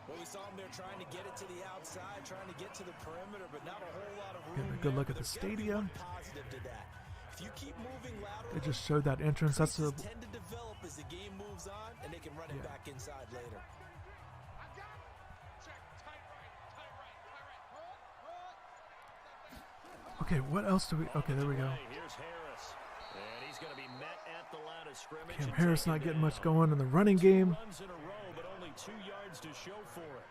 Well, we saw him there trying to get it to the outside, trying to get to the perimeter, but not a whole lot of room.
Getting a good look at the stadium.
Positive to that. If you keep moving laterally,
They just showed that entrance. That's the
tend to develop as the game moves on, and they can run it back inside later.
okay. What else do we? Okay, there we go.
Here's Harris, and he's going to be met at the line of scrimmage.
Cam Harris not getting much going in the running game.
Runs in a row, but only 2 yards to show for it.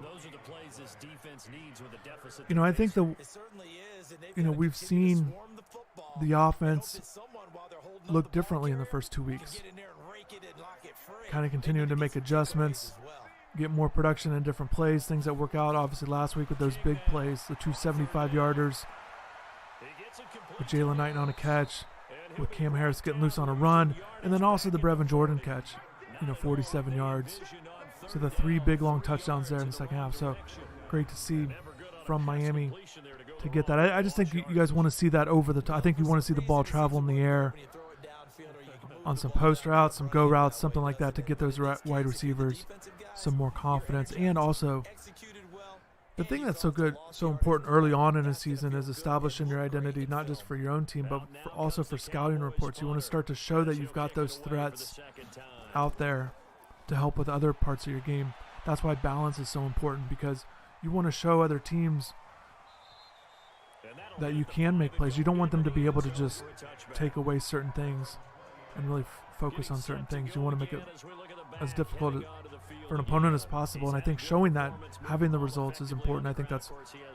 Those are the plays this defense needs with a deficit.
You know, I think
It certainly is, and they've
you know,
got to
we've
continue to
seen
swarm the football
the
and
offense
hope that someone, while they're holding up
look
the ball
differently in the
carrier,
first 2
can
weeks.
get in there and rake it and lock it free.
Kind of continuing to make adjustments,
As well.
get more production in different plays, things that work out. Obviously, last week with those big plays, the 2 75-yarders, with Jalen Knight on a catch, with Cam Harris getting loose on a run, and then also the Brevin Jordan catch, 47 yards. So the 3 big long touchdowns there in the second half. So great to see from Miami to get that. I just think you guys want to see that over the top. I think you want to see the ball travel in the air on some post routes, some go routes, something like that to get those wide receivers some more confidence. And also, the thing that's so important early on in a season is establishing your identity, not just for your own team, but also for scouting reports. You want to start to show that you've got those threats out there to help with other parts of your game. That's why balance is so important, because you want to show other teams that you can make plays. You don't want them to be able to just take away certain things and really focus on certain things. You want to make it as difficult for an opponent as possible, and I think showing that, having the results is important. I think that's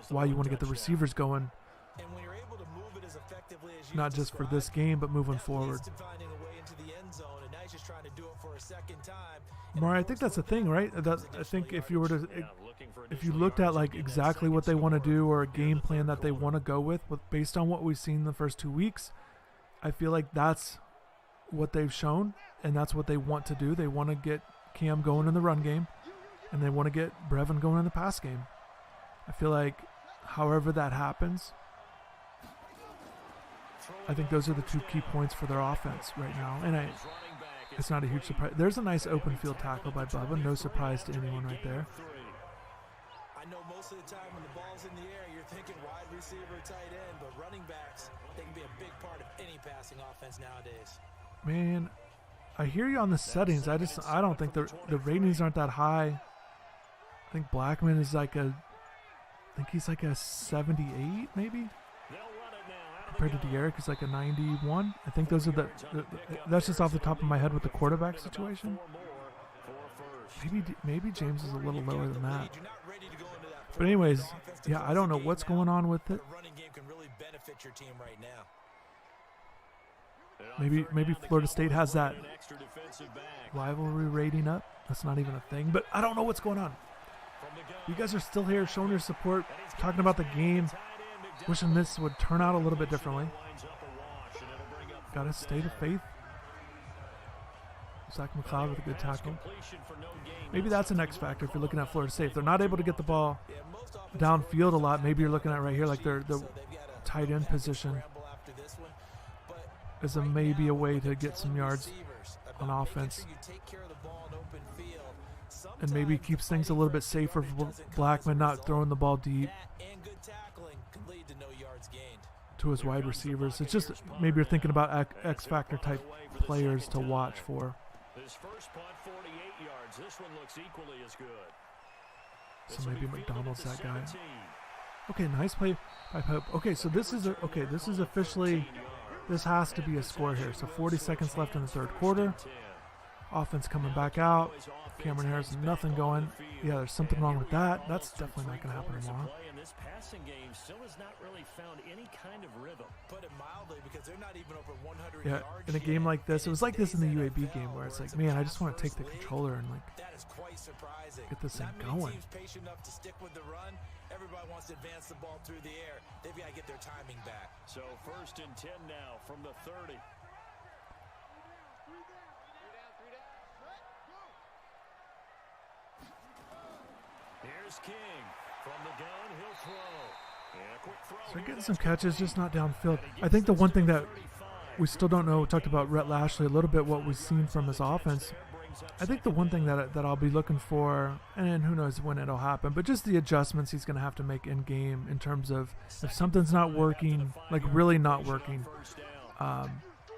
why you want to get the receivers going, not just for this game, but moving forward. Mari, I think that's the thing, right? I think if you looked at like exactly what they want to do or a game plan that they want to go with based on what we've seen the first 2 weeks, I feel like that's what they've shown, and that's what they want to do. They want to get Cam going in the run game, and they want to get Brevin going in the pass game. I feel like however that happens, I think those are the 2 key points for their offense right now. And it's not a huge surprise. There's a nice open field tackle by Bubba. No surprise to anyone right there.
I know most of the time when the ball's in the air, you're thinking wide receiver, tight end, but running backs, they can be a big part of any passing offense nowadays.
Man, I hear you on the settings. I don't think the ratings aren't that high. I think Blackman is he's like a 78 maybe. Compared to De'Eric, who's like a 91. I think those are that's just off the top of my head with the quarterback situation. Maybe James is a little lower than that. But anyways, yeah, I don't know what's going on with it. Maybe Florida State has that rivalry rating up. That's not even a thing, but I don't know what's going on. You guys are still here showing your support, talking about the game, wishing this would turn out a little bit differently. Got to stay to faith. Zach McLeod with a good tackle. Maybe that's an X factor if you're looking at Florida State. If they're not able to get the ball downfield a lot, maybe you're looking at right here, like the tight end position is maybe a way to get some yards on offense. And maybe keeps things a little bit safer for Blackman, not throwing the ball deep to his wide receivers. It's just maybe you're thinking about X factor type players to watch for.
His first punt, 48 yards. This one looks equally as good.
So maybe McDonald's that guy. Okay, nice play by Pope. Okay, so this is officially, this has to be a score here. So 40 seconds left in the third quarter. Offense coming back out. Cameron Harris, nothing going. Yeah, there's something wrong with that. That's definitely not going to happen tomorrow.
This passing game still has not really found any kind of rhythm. Put it mildly, because they're not even over 100
yards. Yeah, in a game like this, it was like this in the UAB game where it's like, man, I just want to take the controller and get this thing going.
Patient enough to stick with the run. Everybody wants to advance the ball through the air. They've got to get their timing back.
So 1st and 10 now from the 30. Here's King. From the gun, he'll throw.
So they're getting some catches, just not downfield. I think the one thing that we still don't know, we talked about Rhett Lashley a little bit, what we've seen from his offense. I think the one thing that I'll be looking for, and who knows when it'll happen, but just the adjustments he's going to have to make in game in terms of if something's not working, like really not working,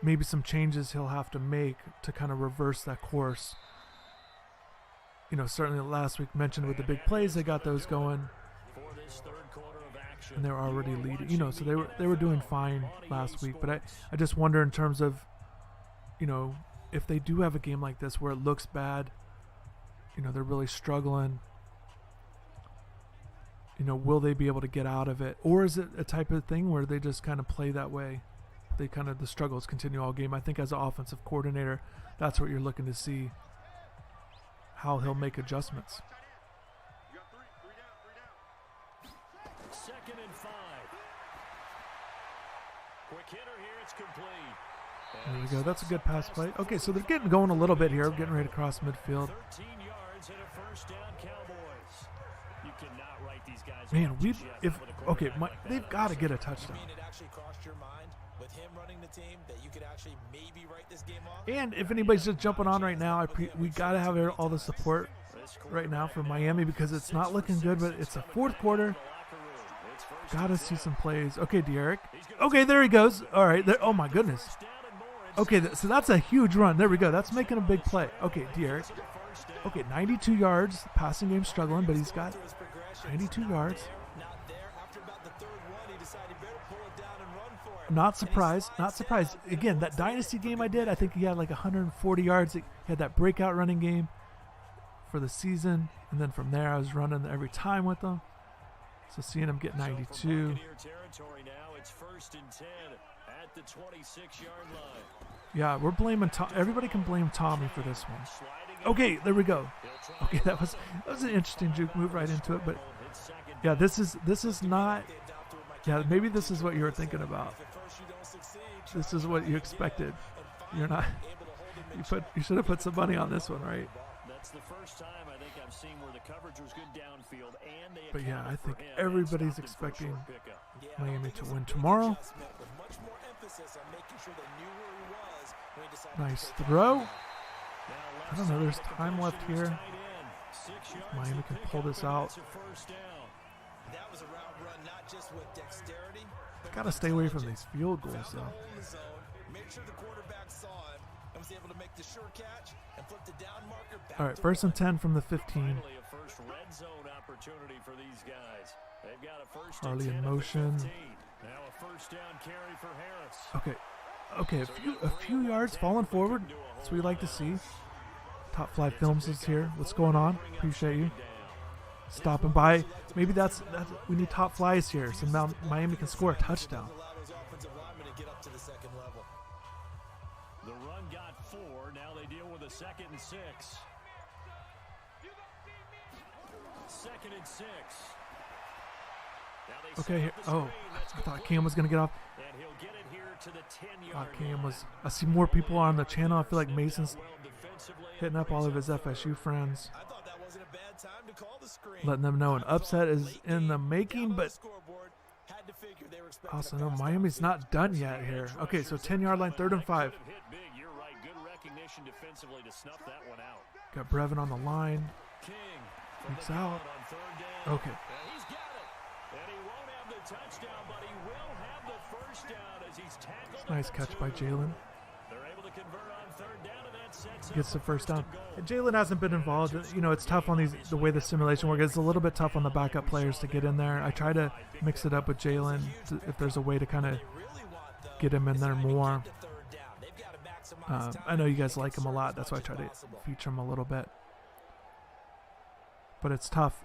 maybe some changes he'll have to make to kind of reverse that course. You know, certainly last week mentioned with the big plays, they got those going, and they were already leading. You know, so they were doing fine last week. But I just wonder in terms of, you know, if they do have a game like this where it looks bad, you know, they're really struggling, you know, will they be able to get out of it? Or is it a type of thing where they just kind of play that way? They kind of, the struggles continue all game. I think as an offensive coordinator, that's what you're looking to see, how he'll make adjustments.
2nd and 5. Quick hitter here, it's complete.
There we go. That's a good pass play. Okay, so they're getting going a little bit here, getting ready to cross midfield.
13 yards and a first down, Cowboys. You cannot write these guys.
Man, they've got to get a touchdown.
You mean it actually crossed your mind with him running the team that you could actually maybe write this game off?
And if anybody's just jumping on right now, we got to have all the support right now from Miami because it's not looking good, but it's a fourth quarter. Got to see some plays. Okay, De'Eric. Okay, there he goes. All right. Oh, my goodness. Okay, so that's a huge run. There we go. That's making a big play. Okay, De'Eric. Okay, 92 yards. Passing game struggling, but he's got 92 yards. Not surprised. Not surprised. Again, that dynasty game I did, I think he had like 140 yards. He had that breakout running game for the season. And then from there, I was running every time with him. So seeing him get 92.
It's 1st and 10 at the 26-yard line.
Yeah, we're blaming Tom. Everybody can blame Tommy for this one. Okay, there we go. Okay, that was an interesting juke move right into it, but yeah, this is not. Yeah, maybe this is what you were thinking about. This is what you expected. You're not. You should have put some money on this one, right?
That's the first time I think I've seen where the coverage was good downfield, and they.
But yeah, I think everybody's expecting Miami to win tomorrow. Nice throw. I don't know. There's time left here. Miami can pull this out. Got to stay away from these field goals, though. All right, 1st and 10 from the 15. Harley in motion. Okay, a few yards falling forward. That's what we like to see. Top Fly Films is here. What's going on? Appreciate you stopping by. Maybe that's we need top flies here, so now Miami can score a touchdown.
The run got 4. Now they deal with a 2nd and 6. 2nd and 6.
Okay, here. Oh, I thought Cam was gonna get off.
And he'll get it here to the 10-yard
Cam was. I see more people on the channel. I feel like Mason's hitting up all of his FSU friends, letting them know an upset is in the making. But also, no, Miami's not done yet here. Okay, so 10-yard line, 3rd and 5. Got Brevin on the line. He's out. Okay. Nice catch by Jalen. Gets the first down. And Jalen hasn't been involved. You know, it's tough on the way the simulation works. It's a little bit tough on the backup players to get in there. I try to mix it up with Jalen if there's a way to kind of get him in there more. I know you guys like him a lot. That's why I try to feature him a little bit. But it's tough.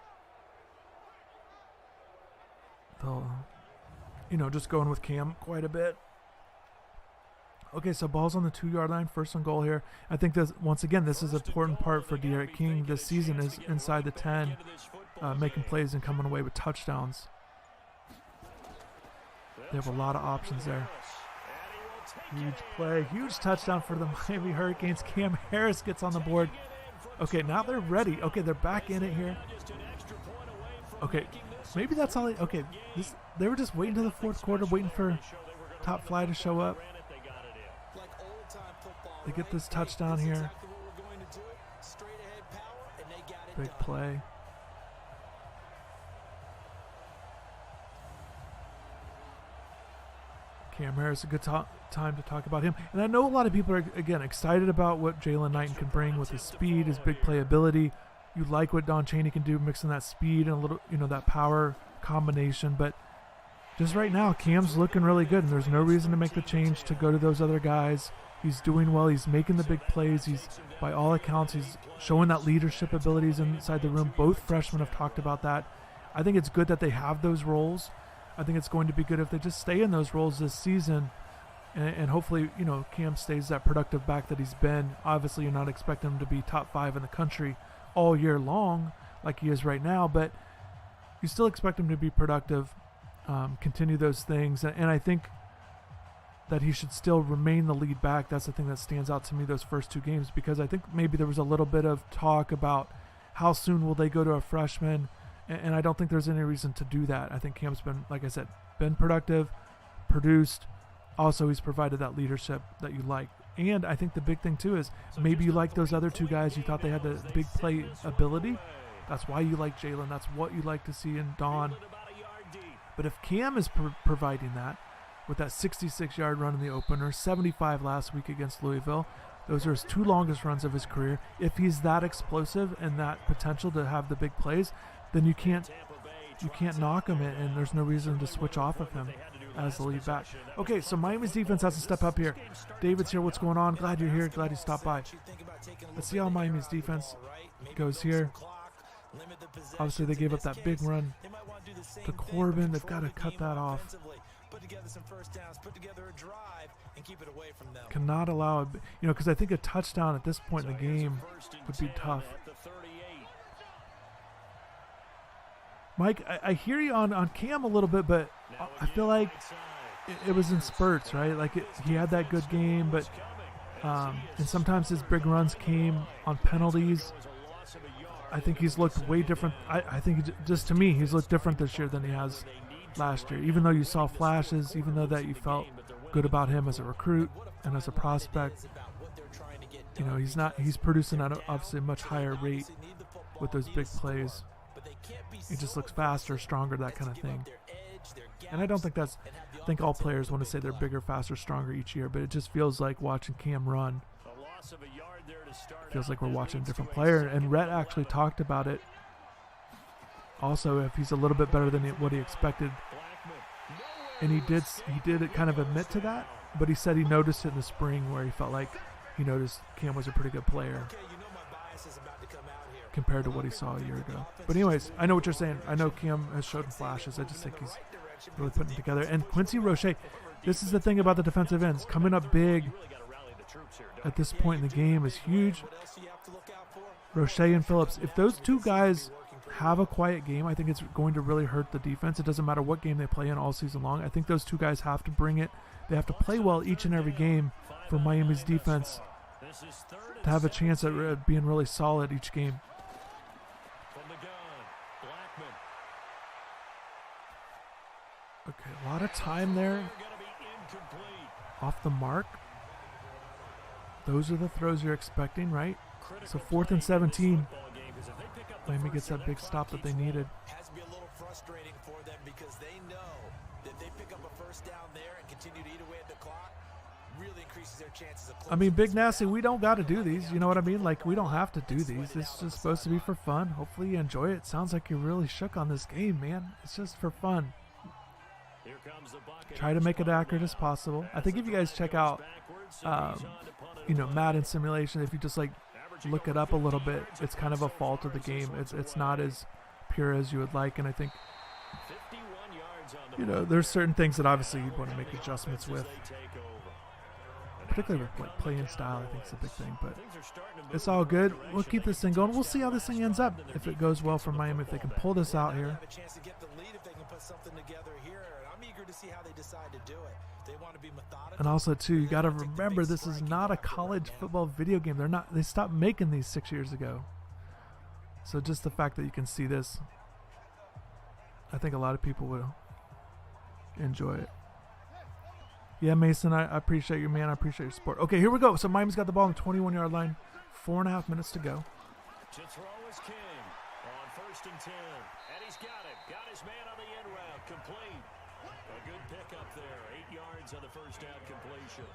They'll, you know, just going with Cam quite a bit. Okay, so ball's on the 2-yard line, 1st and goal here. I think this, once again, this is an important part for De'Eric King this season is inside the 10, making plays and coming away with touchdowns. They have a lot of options there. Huge play, huge touchdown for the Miami Hurricanes. Cam Harris gets on the board. Okay, now they're ready. Okay, they're back in it here. Okay, Maybe that's all. Okay, they were just waiting to the fourth quarter, waiting for Top Fly to show up. They get this touchdown here. Big play. Cam Harris, a good time to talk about him. And I know a lot of people are, again, excited about what Jalen Knighton can bring with his speed, his big playability. You like what Don Chaney can do, mixing that speed and a little, that power combination. But just right now, Cam's looking really good, and there's no reason to make the change to go to those other guys. He's doing well. He's making the big plays. He's, by all accounts, he's showing that leadership abilities inside the room. Both freshmen have talked about that. I think it's good that they have those roles. I think it's going to be good if they just stay in those roles this season, and hopefully, Cam stays that productive back that he's been. Obviously, you're not expecting him to be top 5 in the country all year long like he is right now, but you still expect him to be productive, continue those things, and I think that he should still remain the lead back. That's the thing that stands out to me those first 2 games, because I think maybe there was a little bit of talk about how soon will they go to a freshman, and I don't think there's any reason to do that. I think Cam's been, like I said, been productive, produced. Also, he's provided that leadership that you like. And I think the big thing, too, is maybe you like those other 2 guys. You thought they had the big play ability. That's why you like Jalen. That's what you like to see in Don. But if Cam is providing that with that 66-yard run in the opener, 75 last week against Louisville, those are his 2 longest runs of his career. If he's that explosive and that potential to have the big plays, then you can't knock him, and there's no reason to switch off of him as the lead back. Okay, so Miami's defense has to step up here. David's here. What's going on? Glad you're here. Glad you stopped by. Let's see how Miami's defense goes here. Obviously, they gave up that big run to Corbin. They've got to cut that off. Cannot allow because I think a touchdown at this point in the game would be tough. Mike, I hear you on Cam a little bit, but I feel like it was in spurts, right? Like he had that good game, but and sometimes his big runs came on penalties. I think he's looked way different. I think just to me, he's looked different this year than he has last year. Even though you saw flashes, even though that you felt good about him as a recruit and as a prospect, he's producing at obviously a much higher rate with those big plays. He just looks faster, stronger, that kind of thing. And I don't think I think all players want to say they're bigger, faster, stronger each year, but it just feels like watching Cam run. Feels like we're watching a different player. And Rhett actually talked about it. Also, if he's a little bit better than what he expected. And he did kind of admit to that, but he said he noticed it in the spring where he felt like he noticed Cam was a pretty good player compared to what he saw a year ago. But anyways, I know what you're saying. I know Cam has showed flashes. I just think he's really putting it together. And Quincy Roche, this is the thing about the defensive ends. Coming up big at this point in the game is huge. Roche and Phillips, if those 2 guys have a quiet game, I think it's going to really hurt the defense. It doesn't matter what game they play in all season long. I think those 2 guys have to bring it. They have to play well each and every game for Miami's defense to have a chance at being really solid each game. Okay, a lot of time there off the mark. Those are the throws you're expecting, right? So 4th and 17. Miami gets that big stop that they needed.
Has to be a little frustrating for them because they know that they pick up a first down there and continue to eat away at the clock, really increases their chances of closing.
I mean, Big Nasty, we don't got to do these. You know what I mean? Like, we don't have to do these. This is just supposed to be for fun. Hopefully you enjoy it. Sounds like you're really shook on this game, man. It's just for fun. Try to make it accurate as possible. I think if you guys check out, Madden Simulation, if you just look it up a little bit, it's kind of a fault of the game. It's not as pure as you would like, and I think there's certain things that obviously you'd want to make adjustments with, particularly with playing style. I think it's a big thing, but it's all good. We'll keep this thing going. We'll see how this thing ends up. If it goes well for Miami, if they can pull this out here. And also, too, you got to remember this is not a college football video game. They stopped making these 6 years ago. So just the fact that you can see this I think a lot of people will enjoy it. Yeah, Mason, I appreciate you, man. I appreciate your support. Okay, here we go. So Miami's got the ball on the 21-yard line. 4.5 minutes to go.
To throw is King on 1st and 10. And he's got it. Got his man on the end route. Complete. A good pickup there. 8 yards on the first down completion.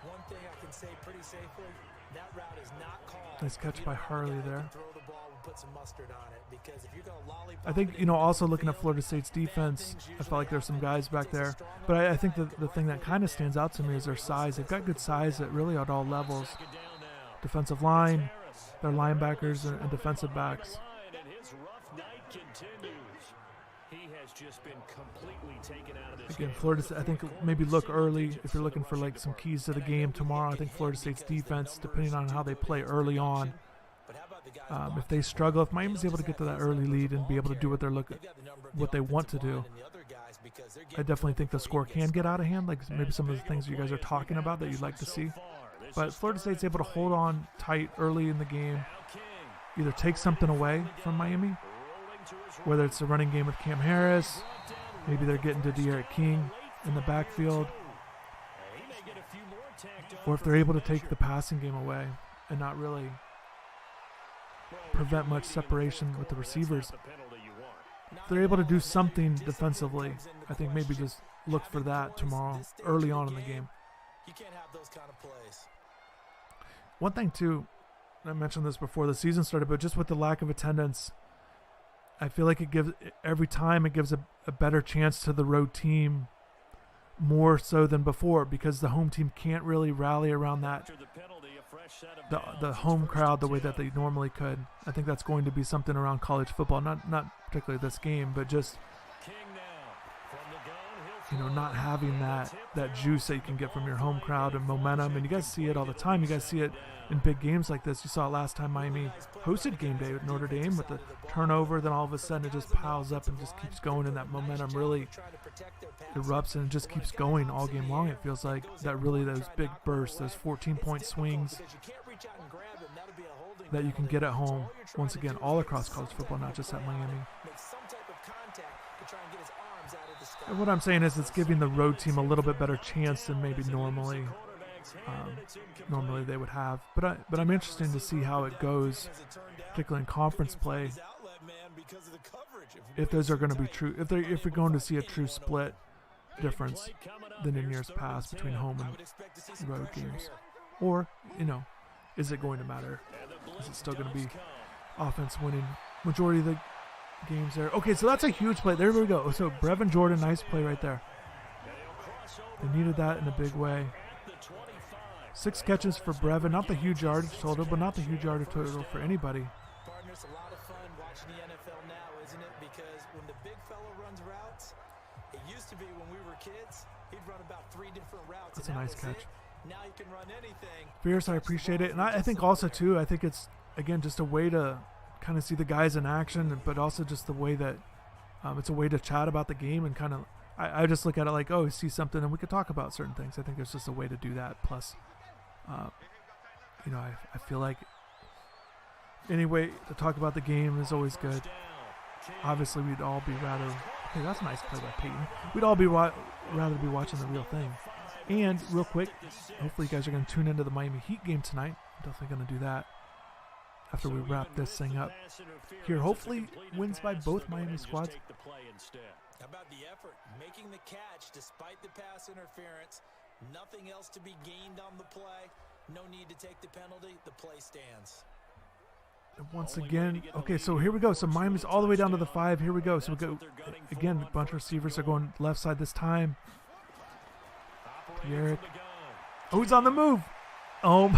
One thing I can say pretty safely, that route is not called.
Nice catch by Harley there.
Throw the ball and put some mustard on it, because if you're going to lollipop
I think, also looking at Florida State's defense, I felt like there's some guys back there. But I think the thing that kind of stands out to me is their size. They've got good size at really at all levels. Defensive line, their linebackers, and defensive backs.
And his rough night continues. He has just been completely taken out of this
Again,
game.
Florida State, I think maybe look early if you're looking for like some keys to the game tomorrow. I think Florida State's defense, depending on how they play early on, if they struggle, if Miami's able to get to that early lead and be able to do what they want to do, I definitely think the score can get out of hand, like maybe some of the things you guys are talking about that you'd like to see. But Florida State's able to hold on tight early in the game, either take something away from Miami, whether it's the running game with Cam Harris, maybe they're getting to De'Aaron King in the backfield, or if they're able to take the passing game away and not really prevent much separation with the receivers. If they're able to do something defensively, I think maybe just look for that tomorrow, early on in the game.
You can't have those kind of plays.
One thing, too, I mentioned this before the season started, but just with the lack of attendance, I feel like every time it gives a better chance to the road team, more so than before, because the home team can't really rally around that, the home crowd the way that they normally could. I think that's going to be something around college football, not particularly this game, but just not having that juice that you can get from your home crowd and momentum. And you guys see it all the time. You guys see it in big games like this. You saw it last time Miami hosted game day with Notre Dame with the turnover. Then all of a sudden it just piles up and just keeps going, and that momentum really erupts and it just keeps going all game long. It feels like those big bursts, those 14-point swings that you can get at home, once again, all across college football, not just at Miami. And what I'm saying is it's giving the road team a little bit better chance than maybe normally they would have. But I'm interested to see how it goes, particularly in conference play. If those are going to be true, if we're going to see a true split difference than in years past between home and road games, or is it going to matter? Is it still going to be offense winning majority of the games there? Okay, so that's a huge play. There we go. So Brevin Jordan, nice play right there. They needed that in a big way. 6 catches for Brevin. Not the huge yardage total, but not the huge yardage total for anybody.
Partner, it's a lot of fun watching the NFL now, isn't it? Because when the big fella runs routes, it used to be when we were kids, he'd run about 3 different routes.
That's a nice catch.
Now you can run anything.
Fierce, I appreciate it. And I think also, too, I think it's, again, just a way to kind of see the guys in action, but also just the way that it's a way to chat about the game and kind of, I just look at it like, oh, see something and we could talk about certain things. I think there's just a way to do that. Plus, I feel like any way to talk about the game is always good. Obviously, we'd all be hey, that's a nice play by Peyton. We'd all be rather be watching the real thing. And real quick, hopefully you guys are going to tune into the Miami Heat game tonight. I'm definitely going to do that after we wrap this thing up here. Hopefully wins by both Miami squads.
How about the effort, making the catch despite the pass interference? Nothing else to be gained on the play. No need to take the penalty. The play stands.
And once again, okay, so here we go. So Miami's all the way down to the 5. Here we go. So we go again. A bunch of receivers are going left side this time. De'Aaron. Oh, he's on the move. Oh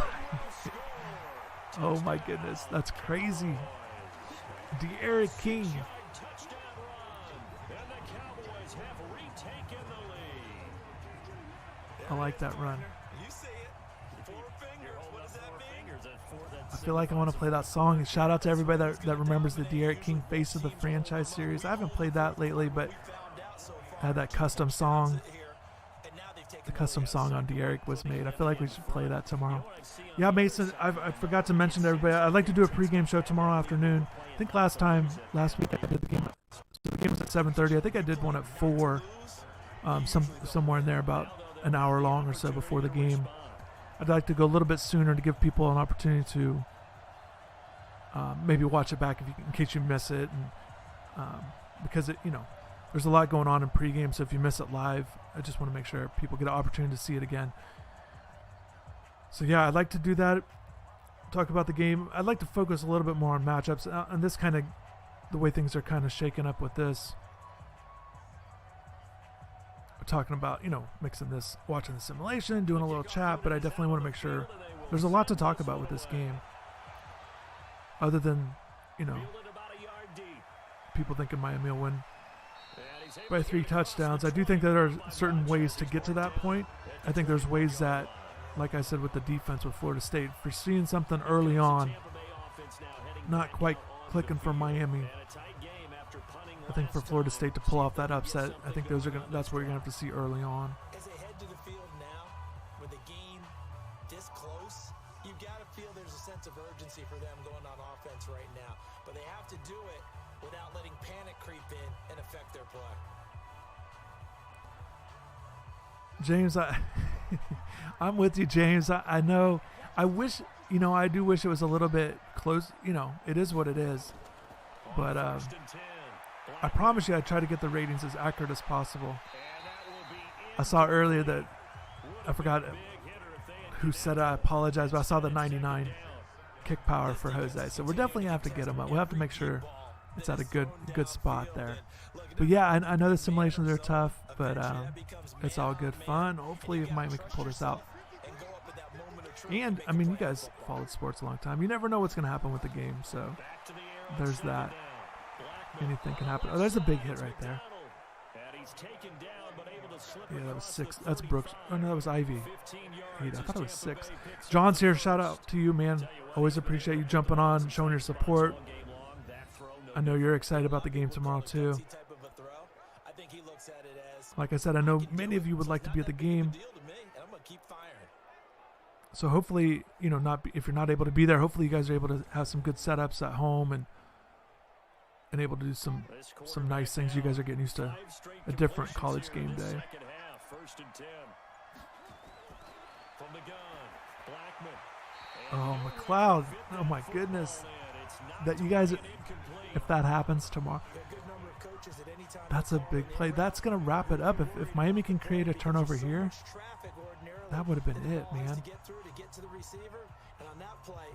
my goodness, that's crazy. De'Aaron King. I like that run. I feel like I want to play that song. Shout out to everybody that remembers the De'Aaron King Face of the Franchise series. I haven't played that lately, but I had that custom song. The custom song on De'Aaron was made. I feel like we should play that tomorrow. Yeah, Mason, I forgot to mention to everybody, I'd like to do a pregame show tomorrow afternoon. I think last week I did the game. So the game was at at 7:30. I think I did one at 4, somewhere in there, about an hour long or so before the game. I'd like to go a little bit sooner to give people an opportunity to maybe watch it back in case you miss it, and because there's a lot going on in pregame. So if you miss it live, I just want to make sure people get an opportunity to see it again. So yeah, I'd like to do that. Talk about the game. I'd like to focus a little bit more on matchups, and this kind of the way things are kind of shaken up with this. We're talking about mixing this, watching the simulation, doing a little chat, but I definitely want to make sure there's a lot to talk about with this game. Other than people thinking Miami will win by 3 touchdowns. I do think that there are certain ways to get to that point. I think there's ways that, like I said with the defense with Florida State, if you're seeing something early on not quite clicking for Miami, I think for Florida State to pull off that upset, I think that's what you're going to have to see early on.
As they head to the field now, with the game this close, you've got to feel there's a sense of urgency for them going on offense right now. But they have to do it without letting panic creep in and affect their play.
James, I'm with you, James. I know. I wish, I do wish it was a little bit close. It is what it is. But I promise you, I try to get the ratings as accurate as possible. I saw earlier that, I forgot who said I apologize, but I saw the 99 kick power for Jose. So we're definitely going to have to get him up. We'll have to make sure it's at a good spot there. But yeah, I know the simulations are tough, but it's all good fun. Hopefully Miami can pull this out. And, you guys followed sports a long time. You never know what's going to happen with the game, so there's that. Anything can happen. Oh, there's a big hit right there. Yeah, that was 6. That's Brooks. Oh, no, that was Ivy. 8. I thought it was 6. John's here. Shout out to you, man. Always appreciate you jumping on, showing your support. I know you're excited about the game tomorrow, too. Like I said, I know many of you would like to be at the game. So hopefully, if you're not able to be there, hopefully you guys are able to have some good setups at home and able to do some nice things. You guys are getting used to a different college game day. Oh, McLeod. Oh, my goodness. That you guys, if that happens tomorrow, that's a big play. That's going to wrap it up. If Miami can create a turnover here, that would have been it, man.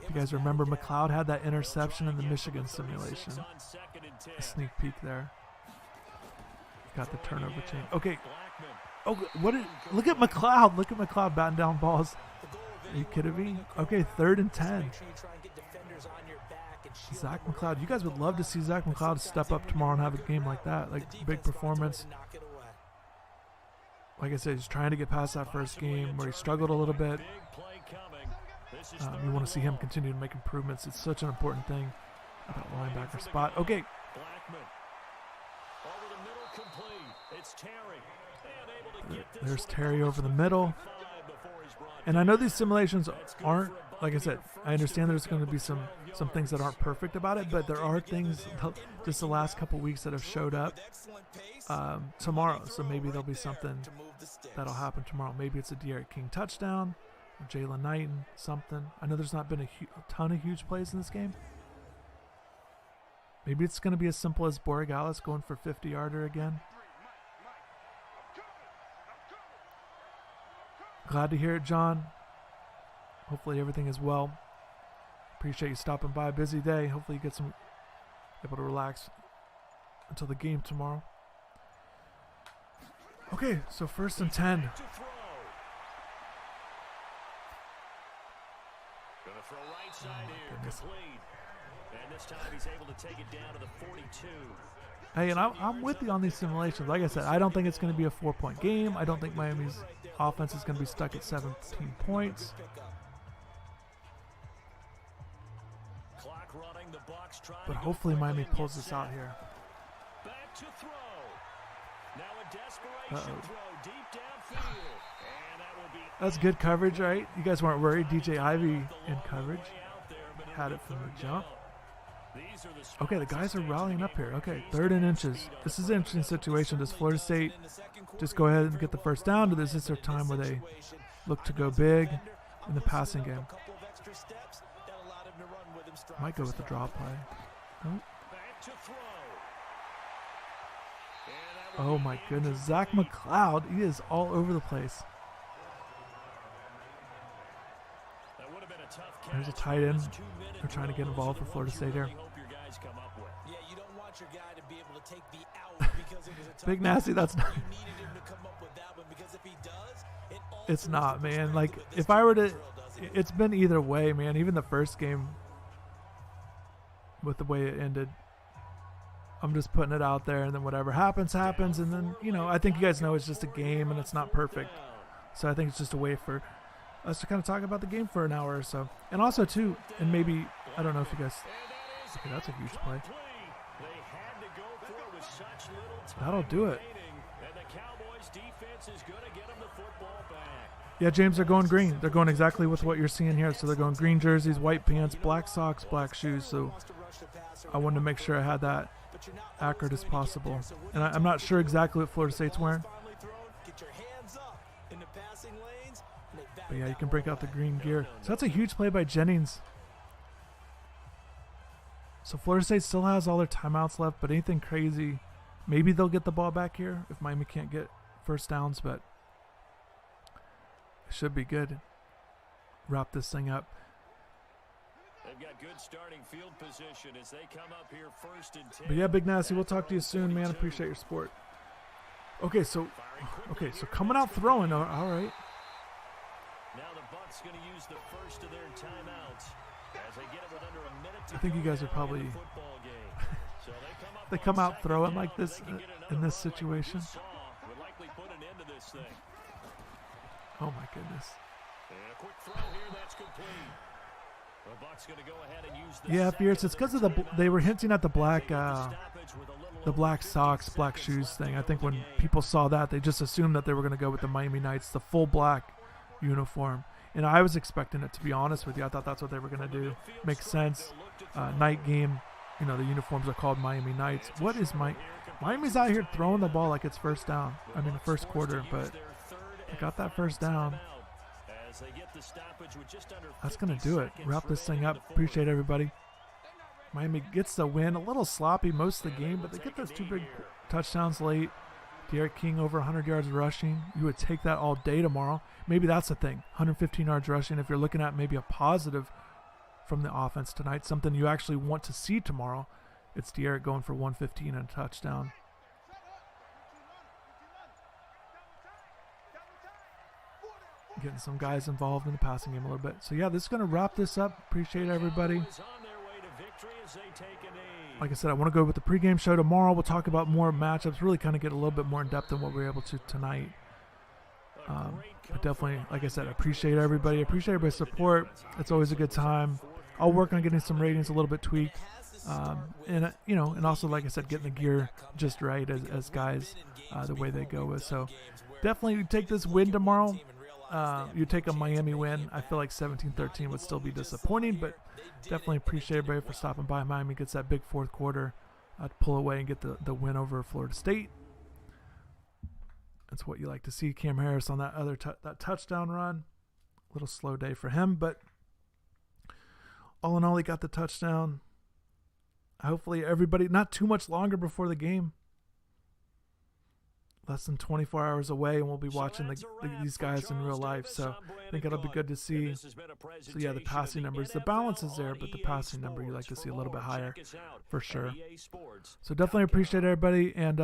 If you guys remember, McLeod had that interception in the Michigan simulation. A sneak peek there. Got the turnover chain. Okay. Oh, look at McLeod. Look at McLeod batting down balls. Are you kidding me? Okay, 3rd and 10. Zach McLeod. You guys would love to see Zach McLeod step up tomorrow and have a game like that. Like, big performance. Like I said, he's trying to get past that first game where he struggled a little bit. You want to see him continue to make improvements. It's such an important thing at that linebacker spot. Okay. There's Terry over the middle. And I know these simulations aren't, like I said, I understand there's going to be some things that aren't perfect about it, but there are things just the last couple weeks that have showed up tomorrow. So maybe there'll be something that'll happen tomorrow. Maybe it's a De'Aaron King touchdown or Jalen Knighton, something. I know there's not been a ton of huge plays in this game. Maybe it's going to be as simple as Borregales going for 50-yarder again. Glad to hear it, John. Hopefully everything is well. Appreciate you stopping by. Busy day. Hopefully you get able to relax until the game tomorrow. Okay, so 1st and 10.
Gonna throw right side here, complete. And this time he's able to take it down to the 42.
Hey, and I'm with you on these simulations. Like I said, I don't think it's going to be a 4-point game. I don't think Miami's offense is going to be stuck at 17 points. But hopefully Miami pulls this out here.
Back to throw. Now a desperation throw deep downfield. And that will be
That's good coverage, right? You guys weren't worried. DJ Ivy in coverage. Had it from the jump. Okay, the guys are rallying up here. Okay, 3rd and inches. This is an interesting situation. Does Florida State just go ahead and get the first down, or is this their time where they look to go big in the passing game? Might go with the draw play. Oh. Oh my goodness, Zach McLeod, he is all over the place. There's a tight end. They're trying to get involved for Florida State here. Big Nasty, that's not. It's not, man. Like, if I were to, it's been either way, man. Even the first game, with the way it ended, I'm just putting it out there, and then whatever happens, happens. And then, you know, I think you guys know it's just a game and it's not perfect. So I think it's just a way for us to kind of talk about the game for an hour or so. And also, too, and maybe, I don't know if you guys, okay, that's a huge play. That'll do it. Yeah, James, they're going green. They're going exactly with what you're seeing here. So they're going green jerseys, white pants, black socks, black shoes. So I wanted to make sure I had that accurate as possible. And I'm not sure exactly what Florida State's wearing. But yeah, you can break out the green gear. So that's a huge play by Jennings. So Florida State still has all their timeouts left, but anything crazy, maybe they'll get the ball back here if Miami can't get first downs, but it should be good. Wrap this thing up.
They've got good starting field position as they come up here 1st and 10.
But yeah, Big Nasty, we'll talk to you soon, man. Appreciate your support. Okay, so coming out throwing. All right.
Now the Bucs going to use the first of their timeouts as they get it with under a minute to
I think you guys are probably
so
they come out throwing like this in this situation.
would likely put an end to this thing.
Oh my goodness.
And a quick throw here that's complete. The Bucs going to go ahead and use the
Yeah, Fierce. It's because of they were hinting at the black socks, black shoes thing. I think when people saw that, they just assumed that they were going to go with the Miami Knights, the full black uniform. And I was expecting it, to be honest with you. I thought that's what they were going to do. Makes sense. Night game. You know, the uniforms are called Miami Knights. What is Miami's out here throwing the ball like it's first down. I mean, the first quarter, but they got that first down. That's going to do it. Wrap this thing up. Appreciate everybody. Miami gets the win. A little sloppy most of the game, but they get those 2 big touchdowns late. Derek King over 100 yards rushing. You would take that all day tomorrow. Maybe that's the thing. 115 yards rushing. If you're looking at maybe a positive from the offense tonight, something you actually want to see tomorrow, it's Derek going for 115 and a touchdown. Getting some guys involved in the passing game a little bit. So yeah, this is going to wrap this up. Appreciate everybody. Like I said, I want to go with the pregame show tomorrow. We'll talk about more matchups, really kind of get a little bit more in depth than what we were able to tonight. But definitely, like I said, I appreciate everybody. I appreciate everybody's support. It's always a good time. I'll work on getting some ratings a little bit tweaked. And also, like I said, getting the gear just right as guys, the way they go with. So definitely take this win tomorrow. You take a Miami win. I feel like 17-13 would still be disappointing, but definitely appreciate everybody for stopping by. Miami gets that big fourth quarter to pull away and get the win over Florida State. That's what you like to see. Cam Harris on that other that touchdown run. A little slow day for him, but all in all, he got the touchdown. Hopefully everybody, not too much longer before the game. Less than 24 hours away, and we'll be watching these guys in real life. So I think it'll be good to see. So yeah, the passing numbers, the balance is there, but the passing number you like to see a little bit higher for sure. So definitely appreciate everybody, and